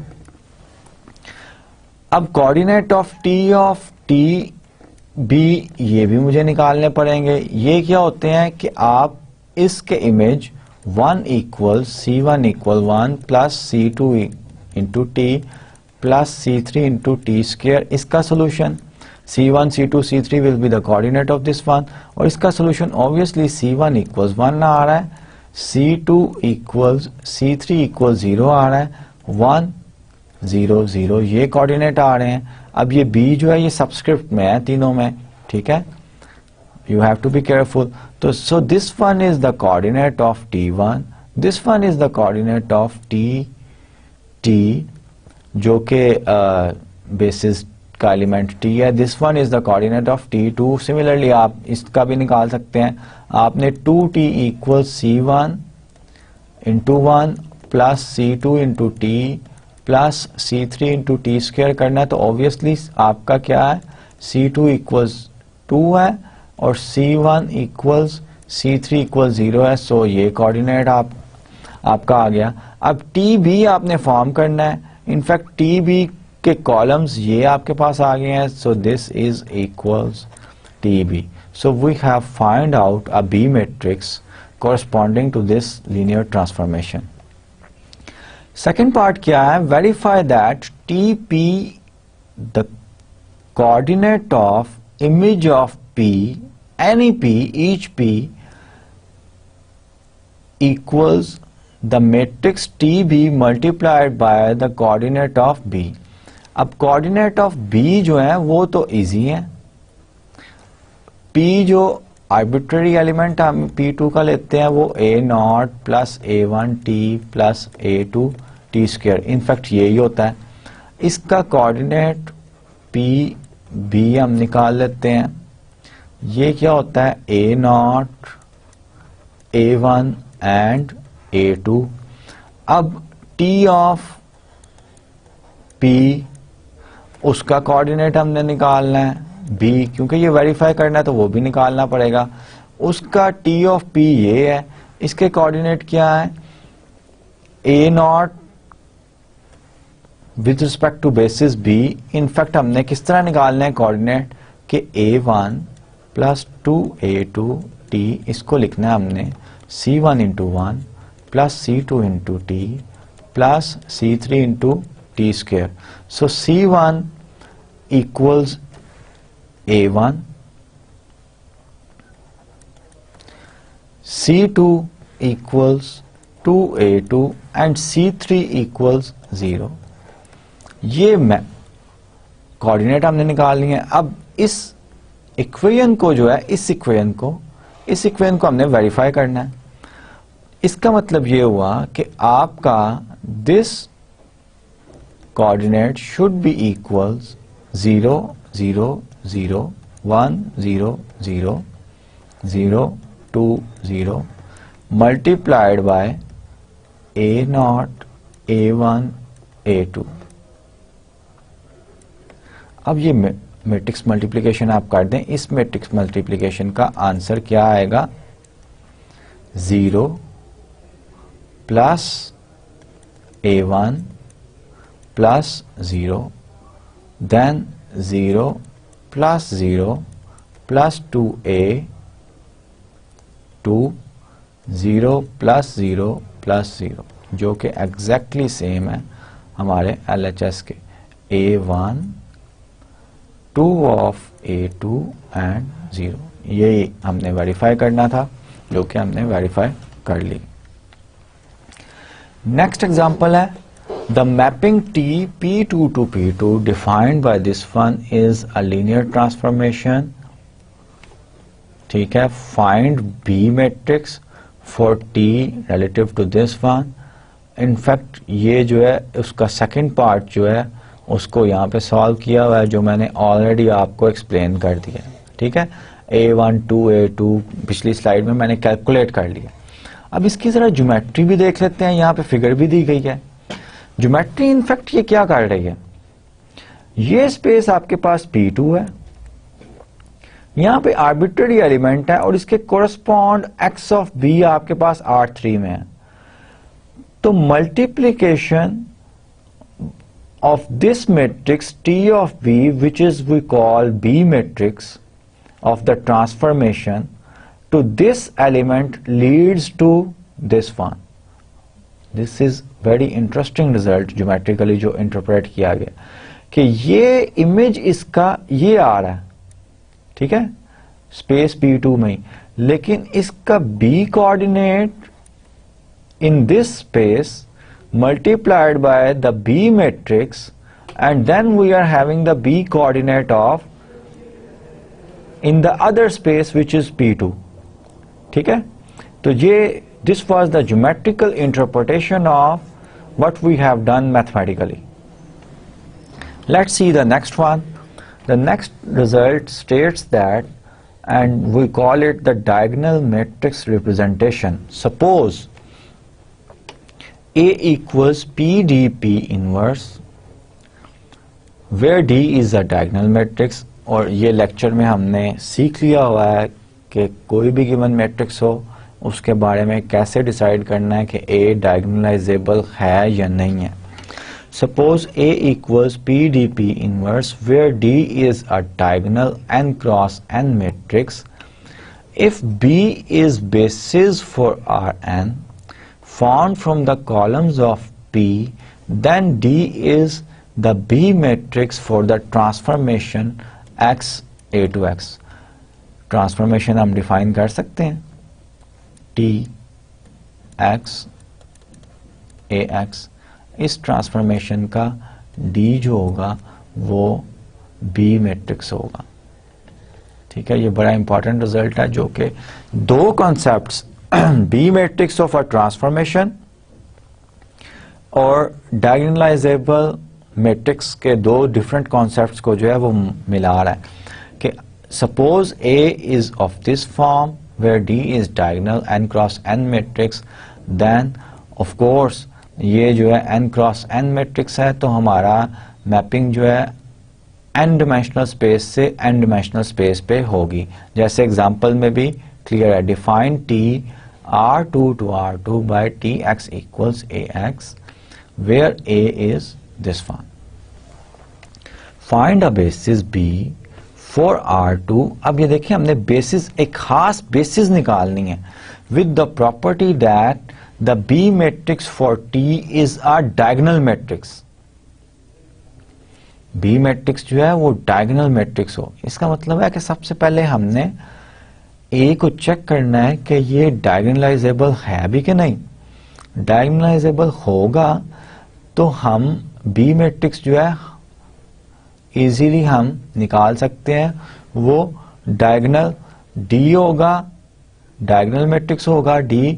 अब कोऑर्डिनेट ऑफ टी बी ये भी मुझे निकालने पड़ेंगे. ये क्या होते हैं कि आप इसके image 1 equal C1 equal 1 plus C2 into t plus C3 into t square, इसका solution C1 C2 C3 will be the coordinate of this one. और इसका सोल्यूशन ऑब्वियसली C1 इक्वल 1 आ रहा है, C2 इक्वल C3 इक्वल 0 आ रहा है, 1 0 0 ये coordinate आ रहे हैं. अब ये B जो है ये सबस्क्रिप्ट में है तीनों में, ठीक है, you have to be careful. तो so this one is the coordinate of T1, this one is the coordinate of T जो के बेसिस का एलिमेंट T है. This one is the coordinate of T2. Similarly आप इसका भी निकाल सकते हैं. आपने 2T equal C1 into 1 plus C2 into t plus C3 into t square करना है तो ऑब्वियसली आपका क्या है, C2 इक्वल्स 2 है और C1 इक्वल्स C3 इक्वल 0 है. सो ये कोऑर्डिनेट आपका आ गया. अब टी बी आपने फॉर्म करना है. इनफैक्ट टी बी के कॉलम्स ये आपके पास आ गए हैं. So this is equals T B. So we have find out a B matrix corresponding to this linear transformation. Second part क्या है, verify that T P the coordinate of image of P, any P, each P equals the matrix T B multiplied by the coordinate of B. अब coordinate of B जो है वो तो easy है. P जो arbitrary element हम P2 का लेते हैं वो A0 plus A1 T plus A2 T square, in fact यही होता है. इसका कोऑर्डिनेट P B हम निकाल लेते हैं. ये क्या होता है, A0 A1 एंड A2. अब T ऑफ P उसका कोऑर्डिनेट हमने निकालना है B, क्योंकि ये वेरीफाई करना है तो वो भी निकालना पड़ेगा. उसका T ऑफ P ये है, इसके कोऑर्डिनेट क्या है, A0 with respect to basis B. In fact हमने किस तरह निकालना है कोऑर्डिनेट कि A1 प्लस 2A2 T, इसको लिखना है हमने C1 into 1 plus C2 into t plus C3 into t square. So C1 equals A1, C2 equals 2A2 and C3 equals 0. ये कोऑर्डिनेट हमने निकाल लिए हैं. अब इस इक्वेशन को जो है, इस इक्वेशन को हमने वेरीफाई करना है. इसका मतलब ये हुआ कि आपका this coordinate should be equals 0 0 0 1 0 0 0 2 0 multiplied by A0 A1 A2. अब ये मैट्रिक्स मल्टीप्लिकेशन आप कर दें. इस मैट्रिक्स मल्टीप्लिकेशन का आंसर क्या आएगा, 0 plus A1 plus 0 then 0 plus 0 plus 2A 2 0 plus 0 plus 0, जो कि एग्जैक्टली सेम है हमारे LHS के A1 2 ऑफ A2 एंड 0. यही हमने वेरीफाई करना था, जो कि हमने वेरीफाई कर ली. नेक्स्ट एग्जांपल है The mapping T P2 to P2 defined by this one is a linear transformation. ठीक है, find B matrix for T relative to this one. In fact ये जो है उसका सेकंड पार्ट जो है उसको यहाँ पे सॉल्व किया हुआ है, जो मैंने ऑलरेडी आपको एक्सप्लेन कर दिया. ठीक है, A1 2 A2 पिछली स्लाइड में मैंने कैलकुलेट कर लिया. अब इसकी जरा ज्योमेट्री भी देख लेते हैं. यहाँ पे फिगर भी दी गई है. ज्योमेट्री इनफैक्ट ये क्या कर रही है, ये स्पेस आपके पास P2 है, यहां पे आर्बिट्ररी एलिमेंट है और इसके कोरस्पॉन्ड x ऑफ b आपके पास R3 में है. तो multiplication of this matrix T of b which is we call B matrix of the transformation to this element leads to this one. This is very interesting result geometrically जो interpret किया गया कि ये image इसका ये आ रहा है. ठीक है, स्पेस P2 में, लेकिन इसका B coordinate in this space multiplied by the B matrix and then we are having the B coordinate of in the other space which is P2. ठीक है, तो ये this was the geometrical interpretation of what we have done mathematically. Let's see the next one. The next result states that, and we call it the diagonal matrix representation. Suppose A equals PDP inverse, where D is a diagonal matrix. और ये lecture में हमने सीख लिया हुआ है कि कोई भी गिवन मैट्रिक्स हो उसके बारे में कैसे डिसाइड करना है कि A डायगोनलाइजेबल है या नहीं है. Suppose A equals PDP inverse where D is a diagonal n cross n matrix. If B is basis for Rn found from the columns of P, then D is the B matrix for the transformation x A to x. Transformation हम define कर सकते हैं T x ax. इस transformation का D जो होगा वो B matrix होगा. ठीक है, ये बड़ा इंपॉर्टेंट रिजल्ट है जो कि दो concepts B matrix of a transformation और डायगोनलाइजेबल मैट्रिक्स के दो डिफरेंट कॉन्सेप्ट्स को जो है वो मिला रहा है कि suppose A is of this form where D is diagonal n cross n matrix, then of course ये जो है n cross n matrix है, तो हमारा मैपिंग जो है n dimensional space से n dimensional space पे होगी. जैसे एग्जांपल में भी क्लियर है. Define T R2 to R2 by Tx equals Ax where A is this one. Find a basis B for R2. अब ये देखिए हमने बेसिस, एक खास बेसिस निकालनी है with the property that the B matrix for T is a diagonal matrix. B matrix जो है वो डायगोनल मैट्रिक्स हो. इसका मतलब है कि सबसे पहले हमने A को चेक करना है कि ये डायगोनलाइजेबल है भी कि नहीं. डायगोनलाइजेबल होगा तो हम B मैट्रिक्स जो है इजीली हम निकाल सकते हैं. वो डायगोनल D होगा, डायगोनल मैट्रिक्स होगा D,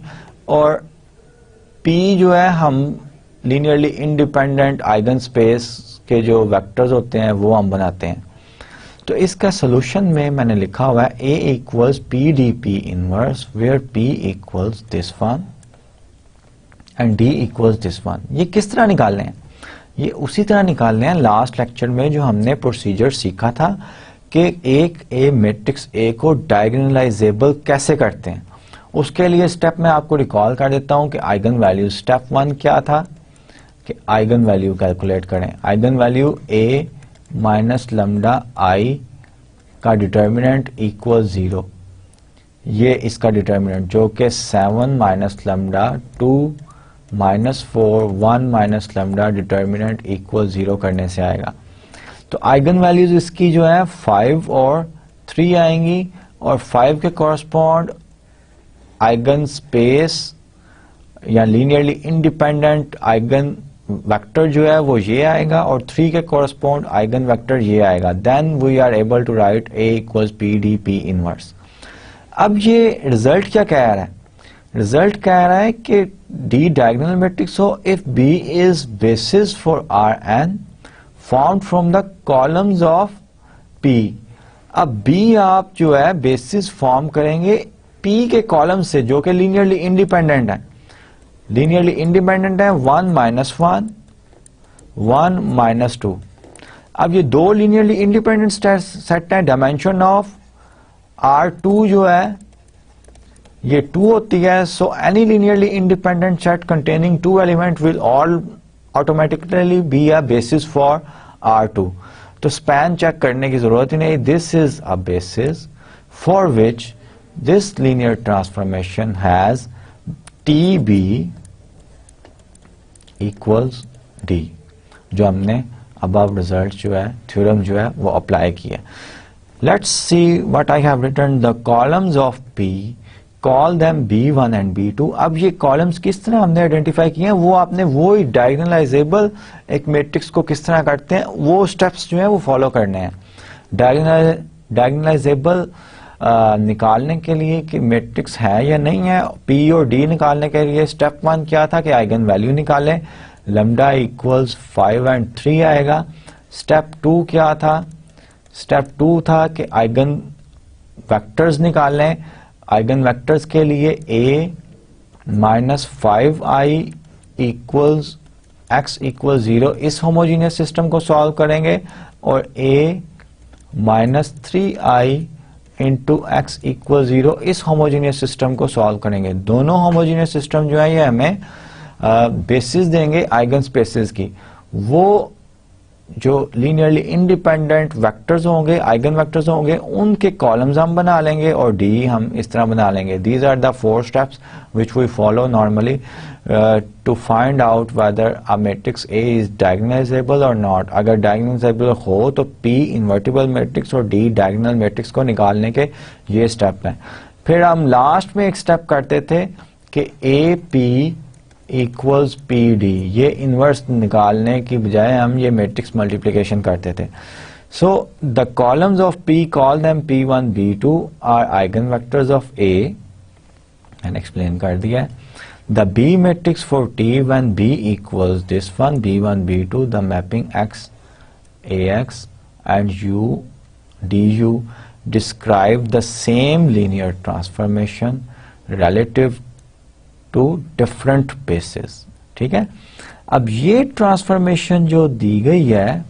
और P जो है हम लीनियरली इंडिपेंडेंट आइगन स्पेस के जो वेक्टर्स होते हैं वो हम बनाते हैं. तो इसका सोल्यूशन में मैंने लिखा हुआ है A equals PDP inverse where P equals this one and D equals this one. ये किस तरह निकालने हैं? ये उसी तरह निकालने हैं लास्ट लेक्चर में जो हमने प्रोसीजर सीखा था कि एक A मैट्रिक्स A को डायगोनलाइजेबल कैसे करते हैं. उसके लिए स्टेप मैं आपको रिकॉल कर देता हूं कि आइगन वैल्यू स्टेप 1 क्या था कि आइगन वैल्यू कैलकुलेट करें. Eigen value A minus lambda I का डिटर्मिनेंट इक्वल 0. ये इसका डिटर्मिनेंट जो कि 7 minus lambda 2 minus 4 1 minus lambda determinant equal 0 करने से आएगा. तो आइगन वैल्यूज इसकी जो है 5 और 3 आएंगी और 5 के कॉरस्पॉन्ड आइगन स्पेस या लीनियरली इंडिपेंडेंट आइगन वेक्टर जो है वो ये आएगा और 3 के कोरस्पॉन्ड आइगन वेक्टर ये आएगा, then we are able to write A equals P D P inverse. अब ये रिजल्ट क्या कह रहा है? रिजल्ट कह रहा है कि डी डायगोनल मैट्रिक्स हो if B is basis for Rn formed from the columns of P। अब B आप जो है बेसिस फॉर्म करेंगे P के कॉलम से जो कि लीनियरली इंडिपेंडेंट है, लीनियरली इंडिपेंडेंट है 1 माइनस 1 1 माइनस 2। अब ये दो लीनियरली इंडिपेंडेंट सेट है, डायमेंशन ऑफ R2 जो है ये 2 होती है, so any linearly independent set containing 2 element will all automatically be a basis for R2। तो स्पैन चेक करने की जरूरत ही नहीं, this is a basis for which this linear transformation has TB equals D, जो हमने अबव रिजल्ट जो है theorem जो है वो अप्लाई किया। Let's see what I have written, the columns of P call them B1 and B2। अब ये कॉलम्स किस तरह हमने आइडेंटिफाई किए हैं, वो आपने वो डायगोनलाइजेबल एक मैट्रिक्स को किस तरह करते हैं वो स्टेप्स जो है वो फॉलो करने हैं। डायगोनलाइजेबल निकालने के लिए कि मैट्रिक्स है या नहीं है, P और D निकालने के लिए स्टेप 1 क्या था कि आइगन वैल्यू निकालें, लैम्डा इक्वल्स 5 एंड 3 आएगा। स्टेप 2 क्या था? स्टेप 2 था कि आइगन वेक्टर्स निकालें, आइगन वेक्टर्स के लिए A minus 5i equals x equal 0 इस होमोजीनियस सिस्टम को सॉल्व करेंगे, और A minus 3i into x equal 0 इस होमोजीनियस सिस्टम को सॉल्व करेंगे। दोनों होमोजीनियस सिस्टम जो है ये हमें बेसिस देंगे आइगन स्पेसेस की। वो जो लीनियरली इंडिपेंडेंट वेक्टर्स होंगे, आइगन वेक्टर्स होंगे, उनके कॉलम्स हम बना लेंगे और डी हम इस तरह बना लेंगे। These are the 4 steps which we follow normally to find out whether a matrix A is diagonalizable और नॉट। अगर डायगोनलाइजेबल हो तो पी इन्वर्टिबल मैट्रिक्स और डी डायगोनल मैट्रिक्स को निकालने के ये स्टेप हैं। फिर हम लास्ट में एक स्टेप करते थे कि a p equals P d, ये इनवर्स निकालने की बजाय हम ये मैट्रिक्स मल्टीप्लिकेशन करते थे। So the columns of p, call them p1 b2 are eigen vectors of a, मैंने एक्सप्लेन कर दिया। The B matrix for T when b equals this one b1 b2, the mapping x ax and u du describe the same linear transformation relative to different basis. ठीक है, अब ये transformation जो दी गई है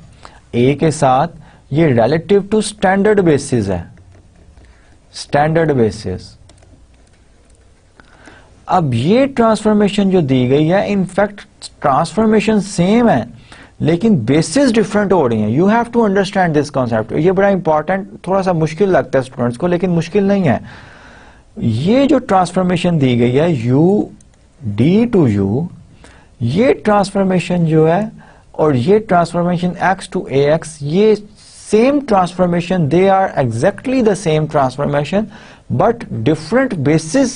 ए के साथ, ये रिलेटिव टू स्टैंडर्ड बेसिस है, स्टैंडर्ड बेसिस। अब ये ट्रांसफॉर्मेशन जो दी गई है, इनफैक्ट ट्रांसफॉर्मेशन सेम है लेकिन बेसिस डिफरेंट हो रही हैं। You have to understand this concept. ये बड़ा इंपॉर्टेंट, थोड़ा सा मुश्किल लगता है स्टूडेंट्स को, लेकिन मुश्किल नहीं है। ये जो ट्रांसफॉर्मेशन दी गई है u d टू u, ये ट्रांसफॉर्मेशन जो है और ये ट्रांसफॉर्मेशन x टू ax, ये same transformation, they are exactly the same transformation but different basis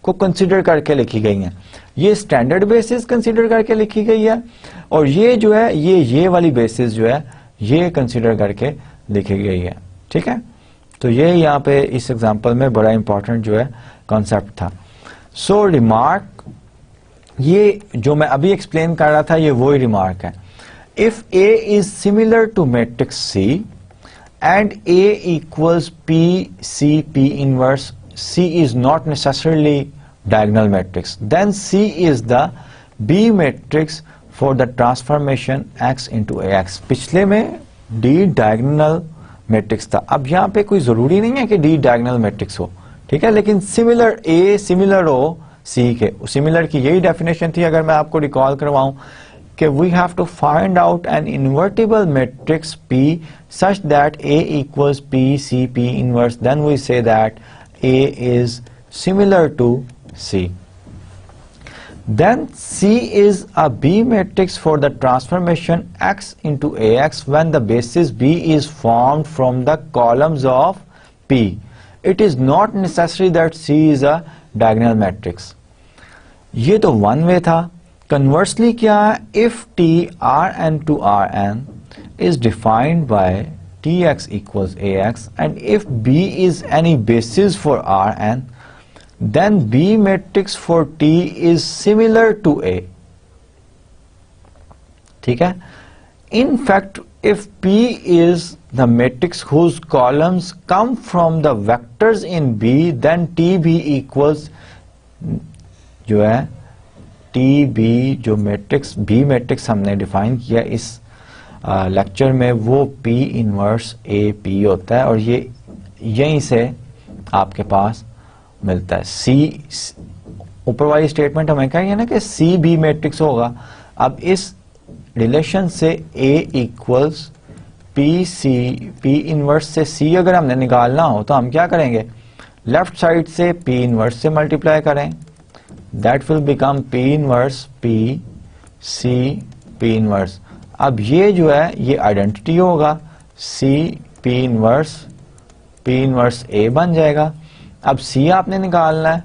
को कंसीडर करके लिखी गई हैं। ये स्टैंडर्ड बेसिस कंसीडर करके लिखी गई है और ये जो है ये वाली बेसिस जो है ये कंसीडर करके लिखी गई है। ठीक है, तो ये यहाँ पे इस एग्जांपल में बड़ा इंपॉर्टेंट जो है कॉन्सेप्ट था। सो रिमार्क, ये जो मैं अभी एक्सप्लेन कर रहा था ये वही रिमार्क है। If A is similar to matrix C and A equals P C P inverse, C is not necessarily diagonal matrix, then C is the B matrix for the transformation x into ax। पिछले में D diagonal matrix था, अब यहां पे कोई जरूरी नहीं है कि डी डायगोनल मैट्रिक्स हो। ठीक है, लेकिन सिमिलर ए सिमिलर हो सी के, सिमिलर की यही डेफिनेशन थी। अगर मैं आपको रिकॉल करवाऊं कि we have to find out an invertible matrix P such that A equals P C P inverse, then we say that A is similar to C. Then C is a B matrix for the transformation x into ax when the basis B is formed from the columns of P. It is not necessary that C is a diagonal matrix. ये तो one way था conversely क्या है, if t R n to R n is defined by t x equals a x and if b is any basis for R n then b matrix for t is similar to a. ठीक है. In fact, if P is the matrix whose columns come from the vectors in B, then TB equals जो है TB जो matrix B matrix हमने define किया इस lecture में वो P इनवर्स AP होता है और ये यहीं से आपके पास मिलता है. C ऊपर वाली स्टेटमेंट हमें कहेंगे ना कि C B मैट्रिक्स होगा. अब इस रिलेशन से A equals P C, P inverse से C अगर हमने निकालना हो तो हम क्या करेंगे, लेफ्ट साइड से P इनवर्स से मल्टीप्लाई करें, that will become P inverse P C P inverse. अब ये जो है ये आइडेंटिटी होगा, C P इनवर्स A बन जाएगा. अब C आपने निकालना है,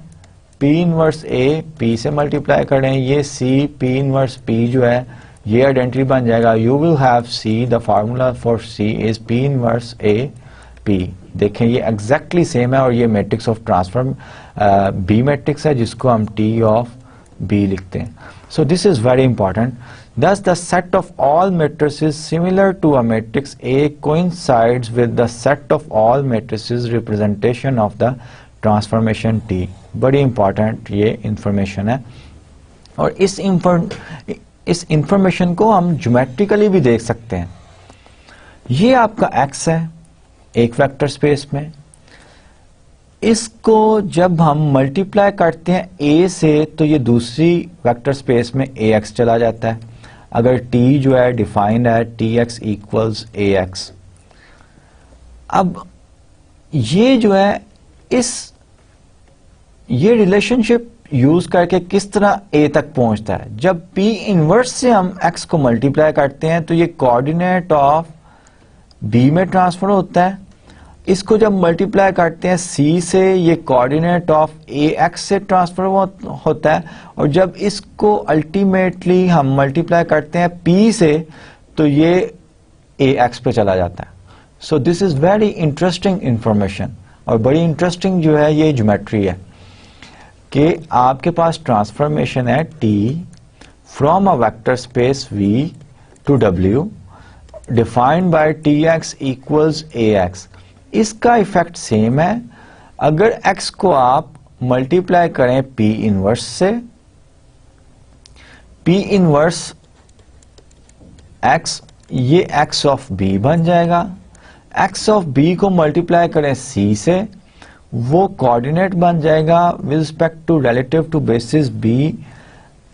P इनवर्स A P से मल्टीप्लाई करें, ये C P इनवर्स P जो है ये आइडेंटिटी बन जाएगा. You will have C, the formula for C is P inverse A P. देखें ये एग्जैक्टली सेम है और ये matrix of transform B matrix है जिसको हम टी ऑफ बी लिखते हैं. So this is very important. Thus the set of all matrices similar to a matrix A coincides with the set of all matrices representation of the transformation T. बड़ी important ये information है और इस information को हम geometrically भी देख सकते हैं. ये आपका x है एक वेक्टर स्पेस में, इसको जब हम मल्टीप्लाई करते हैं a से तो ये दूसरी वेक्टर स्पेस में ax चला जाता है. अगर t जो है डिफाइंड है tx इक्वल्स ax. अब ये जो है ये रिलेशनशिप यूज करके किस तरह a तक पहुंचता है. जब p इनवर्स से हम x को मल्टीप्लाई करते हैं तो ये कोऑर्डिनेट ऑफ b में ट्रांसफर होता है. इसको जब मल्टीप्लाई करते हैं c से ये कोऑर्डिनेट ऑफ ax से ट्रांसफर होता है और जब इसको अल्टीमेटली हम मल्टीप्लाई करते हैं p से तो ये ax पे चला जाता है. So this is very interesting information और बड़ी इंटरेस्टिंग जो है ये ज्योमेट्री है कि आपके पास ट्रांसफॉर्मेशन है T from a vector space V to W defined by Tx equals Ax. इसका इफेक्ट सेम है. अगर x को आप मल्टीप्लाई करें P इनवर्स से, P इनवर्स x ये x ऑफ B बन जाएगा. x ऑफ B को मल्टीप्लाई करें C से, वो कोऑर्डिनेट बन जाएगा with respect to relative to basis B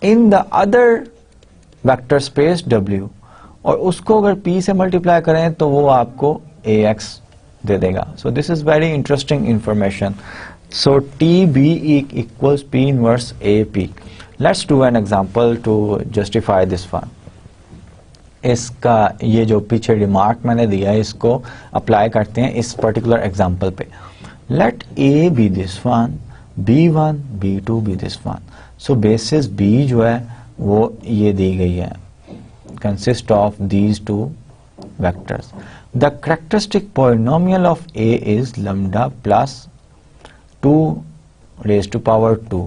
in the other vector space W और उसको अगर P से मल्टीप्लाई करें तो वो आपको AX दे देगा. So this is very interesting information. So TB equals P inverse AP. Let's do an example to justify this one. इसका ये जो पीछे रिमार्क मैंने दिया है इसको अप्लाई करते हैं इस पर्टिकुलर एग्जांपल पे. Let A be this one, B1, B2 be this one. So basis B जो है वो ये दी गई है, consist of these two vectors. The characteristic polynomial of A is lambda plus 2 raised to power 2.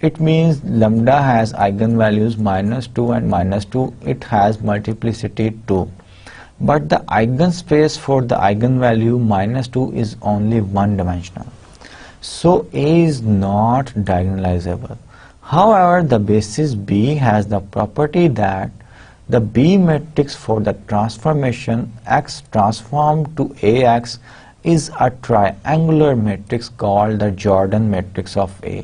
It means lambda has eigenvalues -2 and -2. It has multiplicity 2. But the eigenspace for the eigenvalue -2 is only one dimensional. So A is not diagonalizable. However, the basis B has the property that the B matrix for the transformation X transformed to AX is a triangular matrix called the Jordan matrix of A.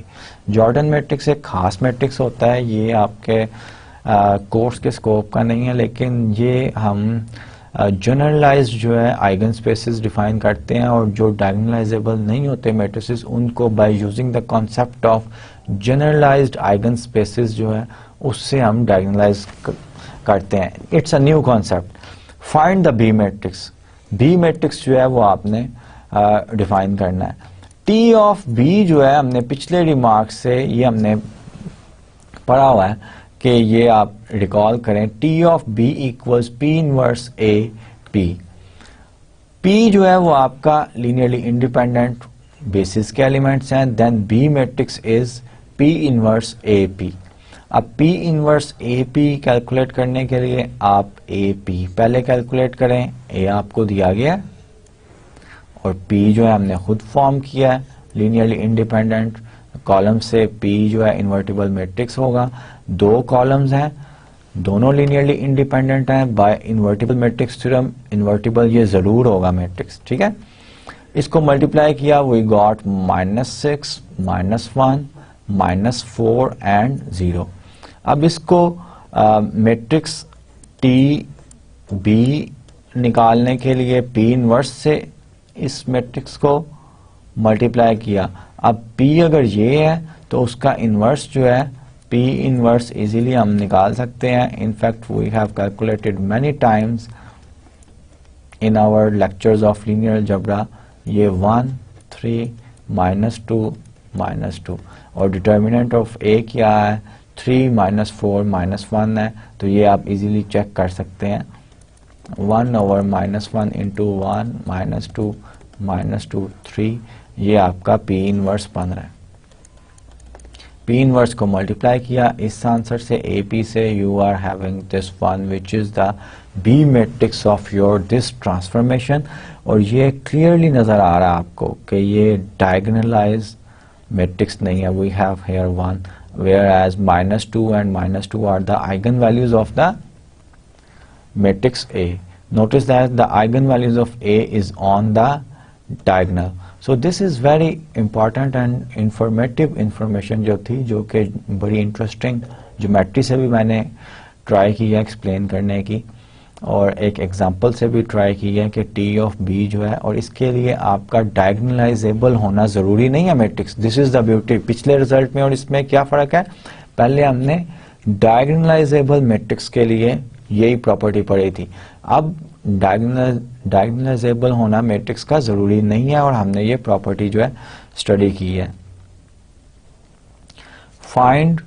Jordan matrix एक खास matrix होता है. ये आपके course के scope का नहीं है लेकिन ये हम जनरलाइज्ड जो है आइगन स्पेसेस डिफाइन करते हैं और जो डायगोनलाइजेबल नहीं होते मैट्रिसेस उनको by using the concept of generalised eigen spaces जो है उससे हम डायगोनलाइज करते हैं. It's a new concept. Find the B matrix. B matrix जो है वो आपने डिफाइन करना है. टी ऑफ बी जो है हमने पिछले रिमार्क से ये हमने पढ़ा हुआ है. कि ये आप रिकॉल करें, t of b equals p inverse A p. P जो है वो आपका लीनियरली इंडिपेंडेंट बेसिस के एलिमेंट्स हैं, then b matrix is P inverse A p. अब पी इनवर्स ए पी कैलकुलेट करने के लिए आप ए पी पहले कैलकुलेट करें, ए आपको दिया गया है और पी जो है हमने खुद फॉर्म किया है लीनियरली इंडिपेंडेंट कॉलम से। पी जो है इन्वर्टिबल मैट्रिक्स होगा, दो कॉलम्स हैं, दोनों लीनियरली इंडिपेंडेंट हैं by invertible matrix theorem. Invertible ये जरूर होगा मैट्रिक्स, ठीक है। इसको मल्टीप्लाई किया, वी गॉट -6 -1 -4 एंड 0। अब इसको मैट्रिक्स टी बी निकालने के लिए पी इनवर्स से इस मैट्रिक्स को मल्टीप्लाई किया। अब पी अगर ये है तो उसका इनवर्स जो है पी इनवर्स इजीली हम निकाल सकते हैं। In fact we have calculated many times in our lectures of linear algebra. ये 1 3 -2 -2 और डिटर्मिनेंट ऑफ ए क्या है 3 -4 -1 है, तो ये आप इजीली चेक कर सकते हैं। 1/-1 इंटू 1 -2 -2 3, ये आपका पी इनवर्स बन रहा है। पी इनवर्स को मल्टीप्लाई किया इस आंसर से ए पी से, you are having this one which is the B matrix of your this transformation. और ये क्लियरली नजर आ रहा है आपको कि ये डायगोनलाइज मैट्रिक्स नहीं है। We have here 1 whereas -2 and -2 are the eigenvalues of the matrix A. Notice that the eigenvalues of A is on the diagonal. So this is very important and informative information जो थी, जो कि बड़ी interesting geometry से भी मैंने try किया explain करने की और एक एग्जांपल से भी ट्राई किया कि टी ऑफ बी जो है, और इसके लिए आपका डायगोनलाइजेबल होना जरूरी नहीं है matrix. This is the beauty. पिछले रिजल्ट में और इसमें क्या फर्क है, पहले हमने डायगोनलाइजेबल मैट्रिक्स के लिए यही प्रॉपर्टी पढ़ी थी, अब डायगोनलाइजेबल होना मैट्रिक्स का जरूरी नहीं है और हमने ये प्रॉपर्टी जो है स्टडी की है। Find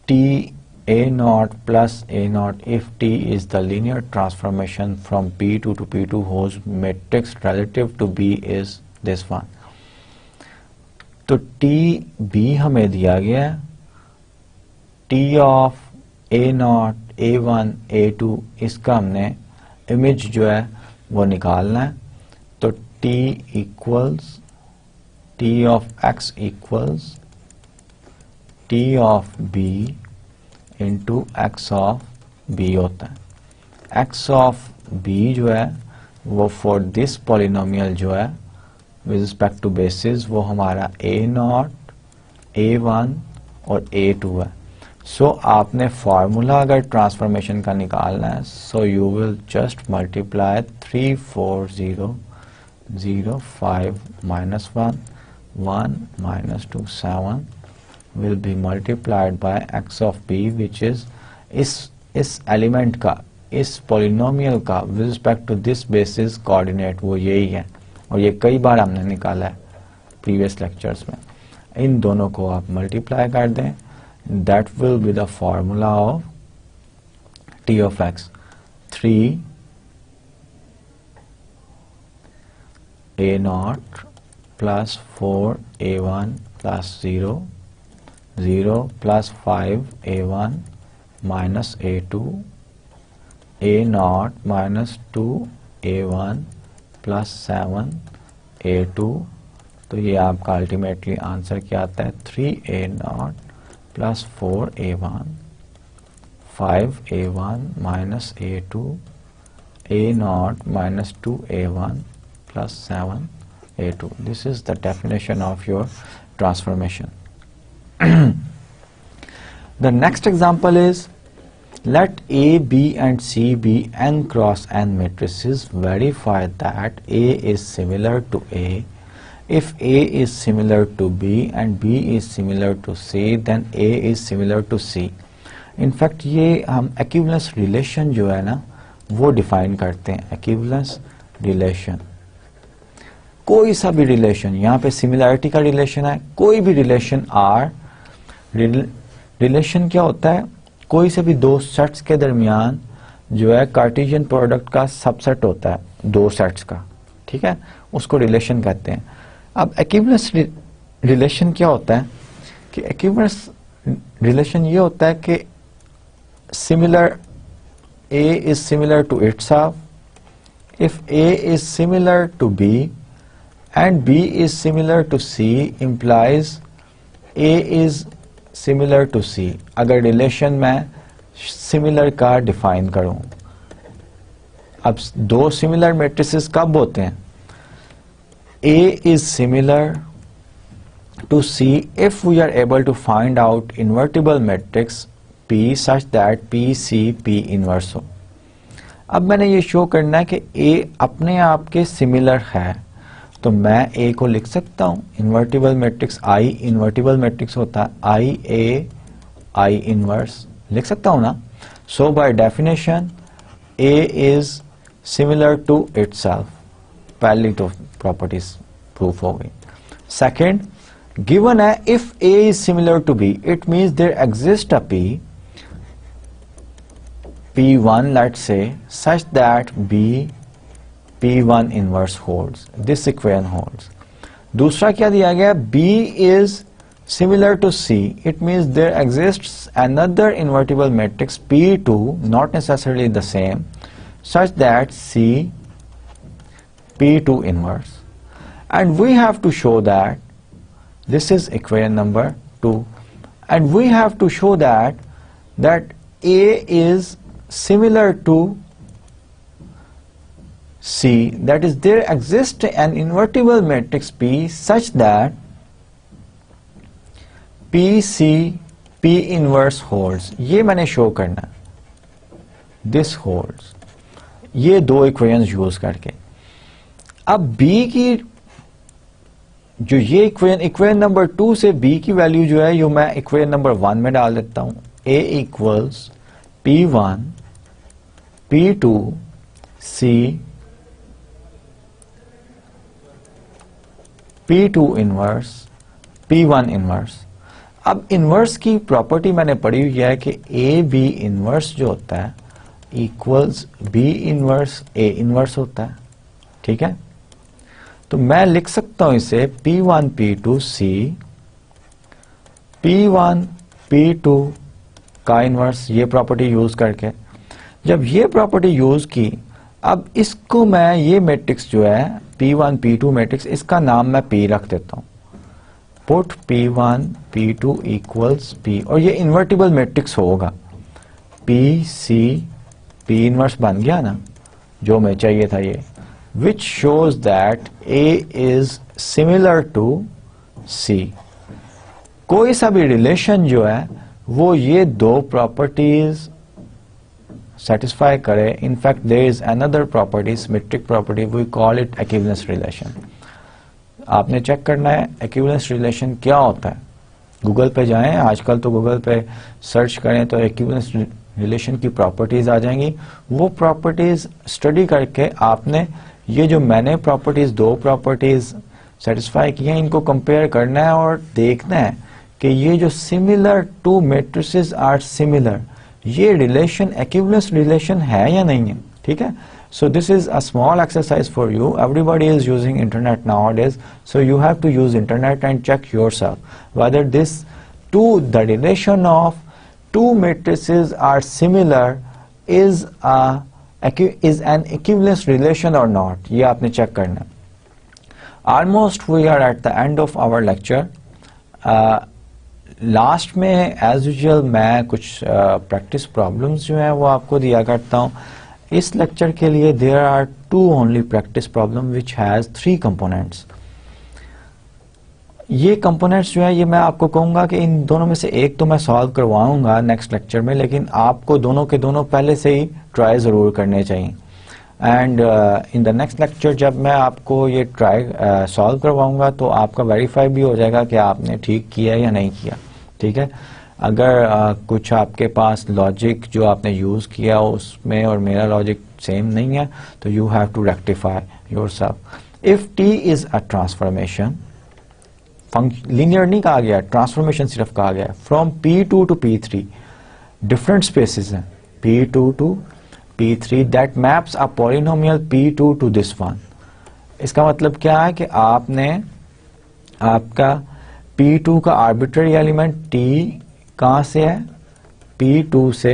T A0 plus A0 if T is the linear transformation from P2 to P2 whose matrix relative to B is this one. तो T B हमें दिया गया है, T of A0 A1 A2 इसका हमने image जो है वो निकालना है। तो T equals T of X equals T of B into x of B होता है। एक्स ऑफ बी जो है वो फॉर दिस पॉलिनोमियल जो है विद रिस्पेक्ट टू बेसिस वो हमारा A0 A1 और A2 है। सो आपने फार्मूला अगर ट्रांसफॉर्मेशन का निकालना है, so you will just multiply 3 4 0 0 5 -1 1 -2 7 will be multiplied by x of b which is इस एलिमेंट का, इस पॉलिनोमियल का with respect to this basis coordinate वो यही है और ये कई बार हमने निकाला है प्रीवियस लेक्चर्स में। इन दोनों को आप मल्टीप्लाई कर दें, that will be the formula of t of x 3 A0 plus 4 A1 plus 0 0 plus 5 A1 minus A2 A0 minus 2 A1 plus 7 A2। तो ये आपका अल्टीमेटली आंसर क्या आता है 3 A0 plus 4 A1 5 A1 minus A2 A0 minus 2 A1 plus 7 A2. This is the definition of your transformation. The next example is let A, B and C be n cross n matrices. Verify that A is similar to A. If A is similar to B and B is similar to C, then A is similar to C. In fact ये हम equivalence relation जो है ना वो define करते हैं। equivalence relation, कोई सा भी रिलेशन, यहाँ पे सिमिलैरिटी का रिलेशन है, कोई भी रिलेशन आर। रिलेशन क्या होता है, कोई से भी दो सेट्स के दरमियान जो है कार्टेशियन प्रोडक्ट का सबसेट होता है दो सेट्स का, ठीक है, उसको रिलेशन कहते हैं। अब इक्विवेलेंस रिलेशन क्या होता है कि इक्विवेलेंस रिलेशन ये होता है कि similar A is similar to itself, if A is similar to B and B is similar to C implies A is similar to C। अगर रिलेशन में सिमिलर का डिफाइन करूं, अब दो सिमिलर मैट्रिसेस कब होते हैं? A is similar to C if we are able to find out invertible matrix P such that P C P inverse हो। अब मैंने ये शो करना है कि A अपने आप के सिमिलर है, तो मैं A को लिख सकता हूं invertible matrix I, invertible matrix होता है I A I इनवर्स, लिख सकता हूं ना। So by definition A is similar to itself, पहली तो प्रॉपर्टीज प्रूफ हो गई। सेकेंड, गिवन है if A is similar to B it means there exist a P1 let's say such that B P1 inverse holds, this equation holds। दूसरा क्या दिया गया? B is similar to C, it means there exists another invertible matrix P2 not necessarily the same such that C P2 inverse, and we have to show that this is equation number 2, and we have to show that A is similar to C, that is there exists an invertible matrix P such that P C P inverse holds। ये मैंने show करना, this holds, ये दो equations use करके। अब B की जो ये इक्वेशन नंबर 2 से B की वैल्यू जो है, यो मैं इक्वेशन नंबर 1 में डाल देता हूं। A equals P1 P2 C P2 inverse P1 inverse. अब इनवर्स की प्रॉपर्टी मैंने पढ़ी हुई है कि A B इनवर्स जो होता है equals B inverse A inverse होता है, ठीक है। तो मैं लिख सकता हूं इसे P1 P2 C P1 P2 का इनवर्स, ये प्रॉपर्टी यूज करके। जब ये प्रॉपर्टी यूज की, अब इसको मैं ये मैट्रिक्स जो है P1 P2 मैट्रिक्स, इसका नाम मैं P रख देता हूं। Put P1 P2 equals P, और ये इन्वर्टिबल मैट्रिक्स होगा। P C P इनवर्स बन गया ना, जो मैं चाहिए था ये, which shows that A is similar to C। कोई सा भी रिलेशन जो है वो ये दो प्रॉपर्टीज satisfy करे। in fact there is another property, symmetric property, we call it equivalence relation। आपने चेक करना है equivalence relation क्या होता है। गूगल पे जाएं, आजकल तो गूगल पे सर्च करें तो equivalence relation की प्रॉपर्टीज आ जाएंगी। वो प्रॉपर्टीज स्टडी करके आपने ये जो मैंने प्रॉपर्टीज दो प्रॉपर्टीज सेटिस्फाई की हैं, इनको कंपेयर करना है और देखना है कि ये जो similar two matrices are similar, ये रिलेशन इक्विवेलेंस रिलेशन है या नहीं है, ठीक है। So this is a small exercise for you. Everybody is using internet nowadays, so you have to use internet and check yourself whether this the relation of two matrices are similar is an equivalence relation or not, ये आपने check करना। Almost we are at the end of our lecture। Last में as usual मैं कुछ practice problems जो हैं वो आपको दिया करता हूं। इस लेक्चर के लिए there are 2 only practice problem which has 3 components. ये कंपोनेंट्स जो है ये मैं आपको कहूंगा कि इन दोनों में से एक तो मैं सॉल्व करवाऊंगा नेक्स्ट लेक्चर में, लेकिन आपको दोनों के दोनों पहले से ही ट्राई जरूर करने चाहिए। And in the next lecture जब मैं आपको ये ट्राई सॉल्व करवाऊंगा तो आपका वेरीफाई भी हो जाएगा कि आपने ठीक किया या नहीं किया, ठीक है। अगर कुछ आपके पास लॉजिक जो आपने यूज किया उसमें और मेरा लॉजिक सेम नहीं है तो you have to rectify yourself. If T is a transformation, linear नहीं कहा गया, ट्रांसफॉर्मेशन सिर्फ कहा गया, from P2 to P3, different spaces हैं P2 to P3 that maps a polynomial P2 to this one. इसका मतलब क्या है कि आपने आपका P2 का आर्बिट्ररी एलिमेंट T कहाँ से है, P2 से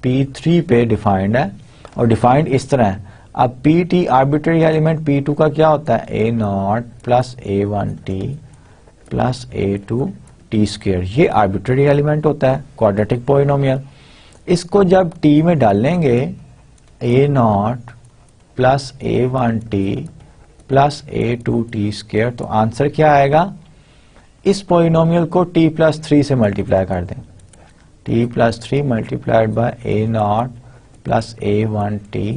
P3 पे डिफाइंड है और डिफाइंड इस तरह है। अब PT आर्बिट्ररी एलिमेंट P2 का क्या होता है, A0 plus A1T plus A2T square, ये आर्बिट्ररी एलिमेंट होता है क्वाड्रेटिक पॉलिनोमियल। इसको जब T में डालेंगे A0 plus A1T plus A2T square, तो आंसर क्या आएगा, इस पॉलिनोमियल को T प्लस 3 से मल्टीप्लाई कर दें, T plus 3 multiplied by A0 plus A1T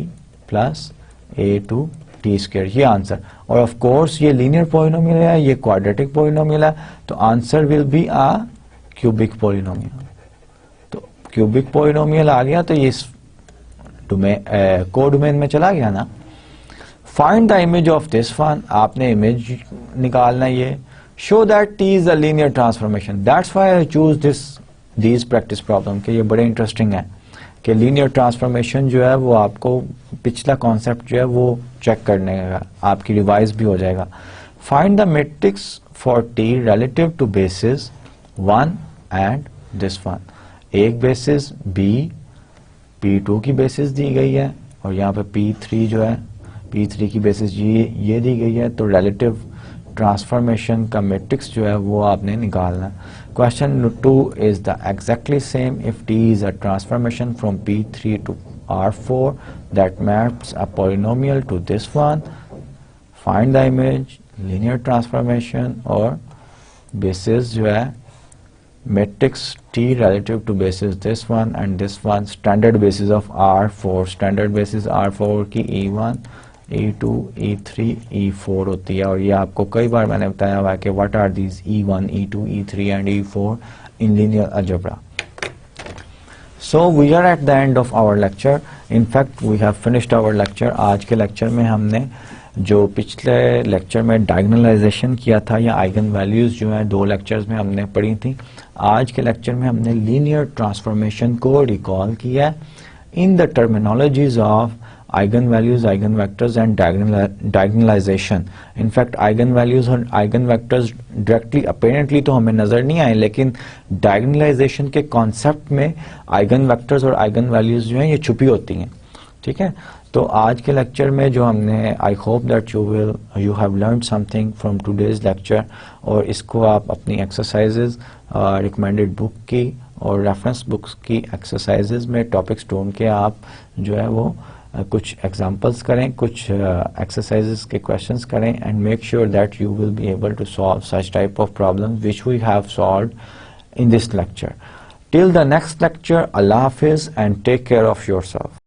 plus A2T square, ये आंसर। और ऑफ कोर्स ये लीनियर पॉलिनोमियल है, ये क्वाड्रेटिक पॉलिनोमियल है, तो answer will be a cubic polynomial. तो क्यूबिक पॉलिनोमियल आ गया तो ये कोडोमेन में चला गया ना। Find the image of this one, आपने इमेज निकालना ये। Show that T is a linear transformation, that's why I choose these practice problem के, ये बड़े इंटरेस्टिंग है कि लीनियर ट्रांसफॉर्मेशन जो है वो आपको पिछला कॉन्सेप्ट जो है वो चेक करने का, आपकी रिवाइज भी हो जाएगा। Find the matrix for T relative to basis 1 and this one. एक बेसिस B P2 की बेसिस दी गई है और यहाँ पे P3 जो है P3 की बेसिस ये दी गई है, तो रिलेटिव ट्रांसफॉर्मेशन का मैट्रिक्स जो है वो आपने निकालना। Question 2 is the exactly same if T is a transformation from P3 to R4 that maps a polynomial to this one. Find the image, linear transformation और बेसिस जो है matrix T relative to basis this one and this one, standard basis of R4, standard basis R4 की E1, E2, E3, E4 होती है। और ये आपको कई बार मैंने बताया हुआ है कि what are these E1, E2, E3 and E4 in linear algebra. So we are at the end of our lecture. In fact we have finished our lecture. आज के लेक्चर में हमने जो पिछले लेक्चर में डायगोनलाइजेशन किया था या आइगन वैल्यूज जो है 2 लेक्चर्स में हमने पढ़ी थी, आज के लेक्चर में हमने लीनियर ट्रांसफॉर्मेशन को रिकॉल किया in the terminologies of eigen values, eigen vectors and diagonalization. In fact eigen values और आइगन वेक्टर्स डायरेक्टली अपेरेंटली तो हमें नजर नहीं आए, लेकिन डायगोनलाइजेशन के कॉन्सेप्ट में आइगन वेक्टर्स और आइगन वैल्यूज जो हैं ये छुपी होती हैं। ठीक है, तो आज के लेक्चर में जो हमने, I hope that you have learned something from today's lecture, और इसको आप अपनी एक्सरसाइजेज रिकमेंडेड बुक की और रेफरेंस बुक्स की एक्सरसाइजेज में टॉपिक्स ढूंढ के आप जो है वो कुछ एग्जांपल्स करें, कुछ एक्सरसाइजेज के क्वेश्चंस करें, and make sure that you will be able to solve such type of problems which we have solved in this lecture. Till the next lecture, Allah Hafiz and take care of yourself.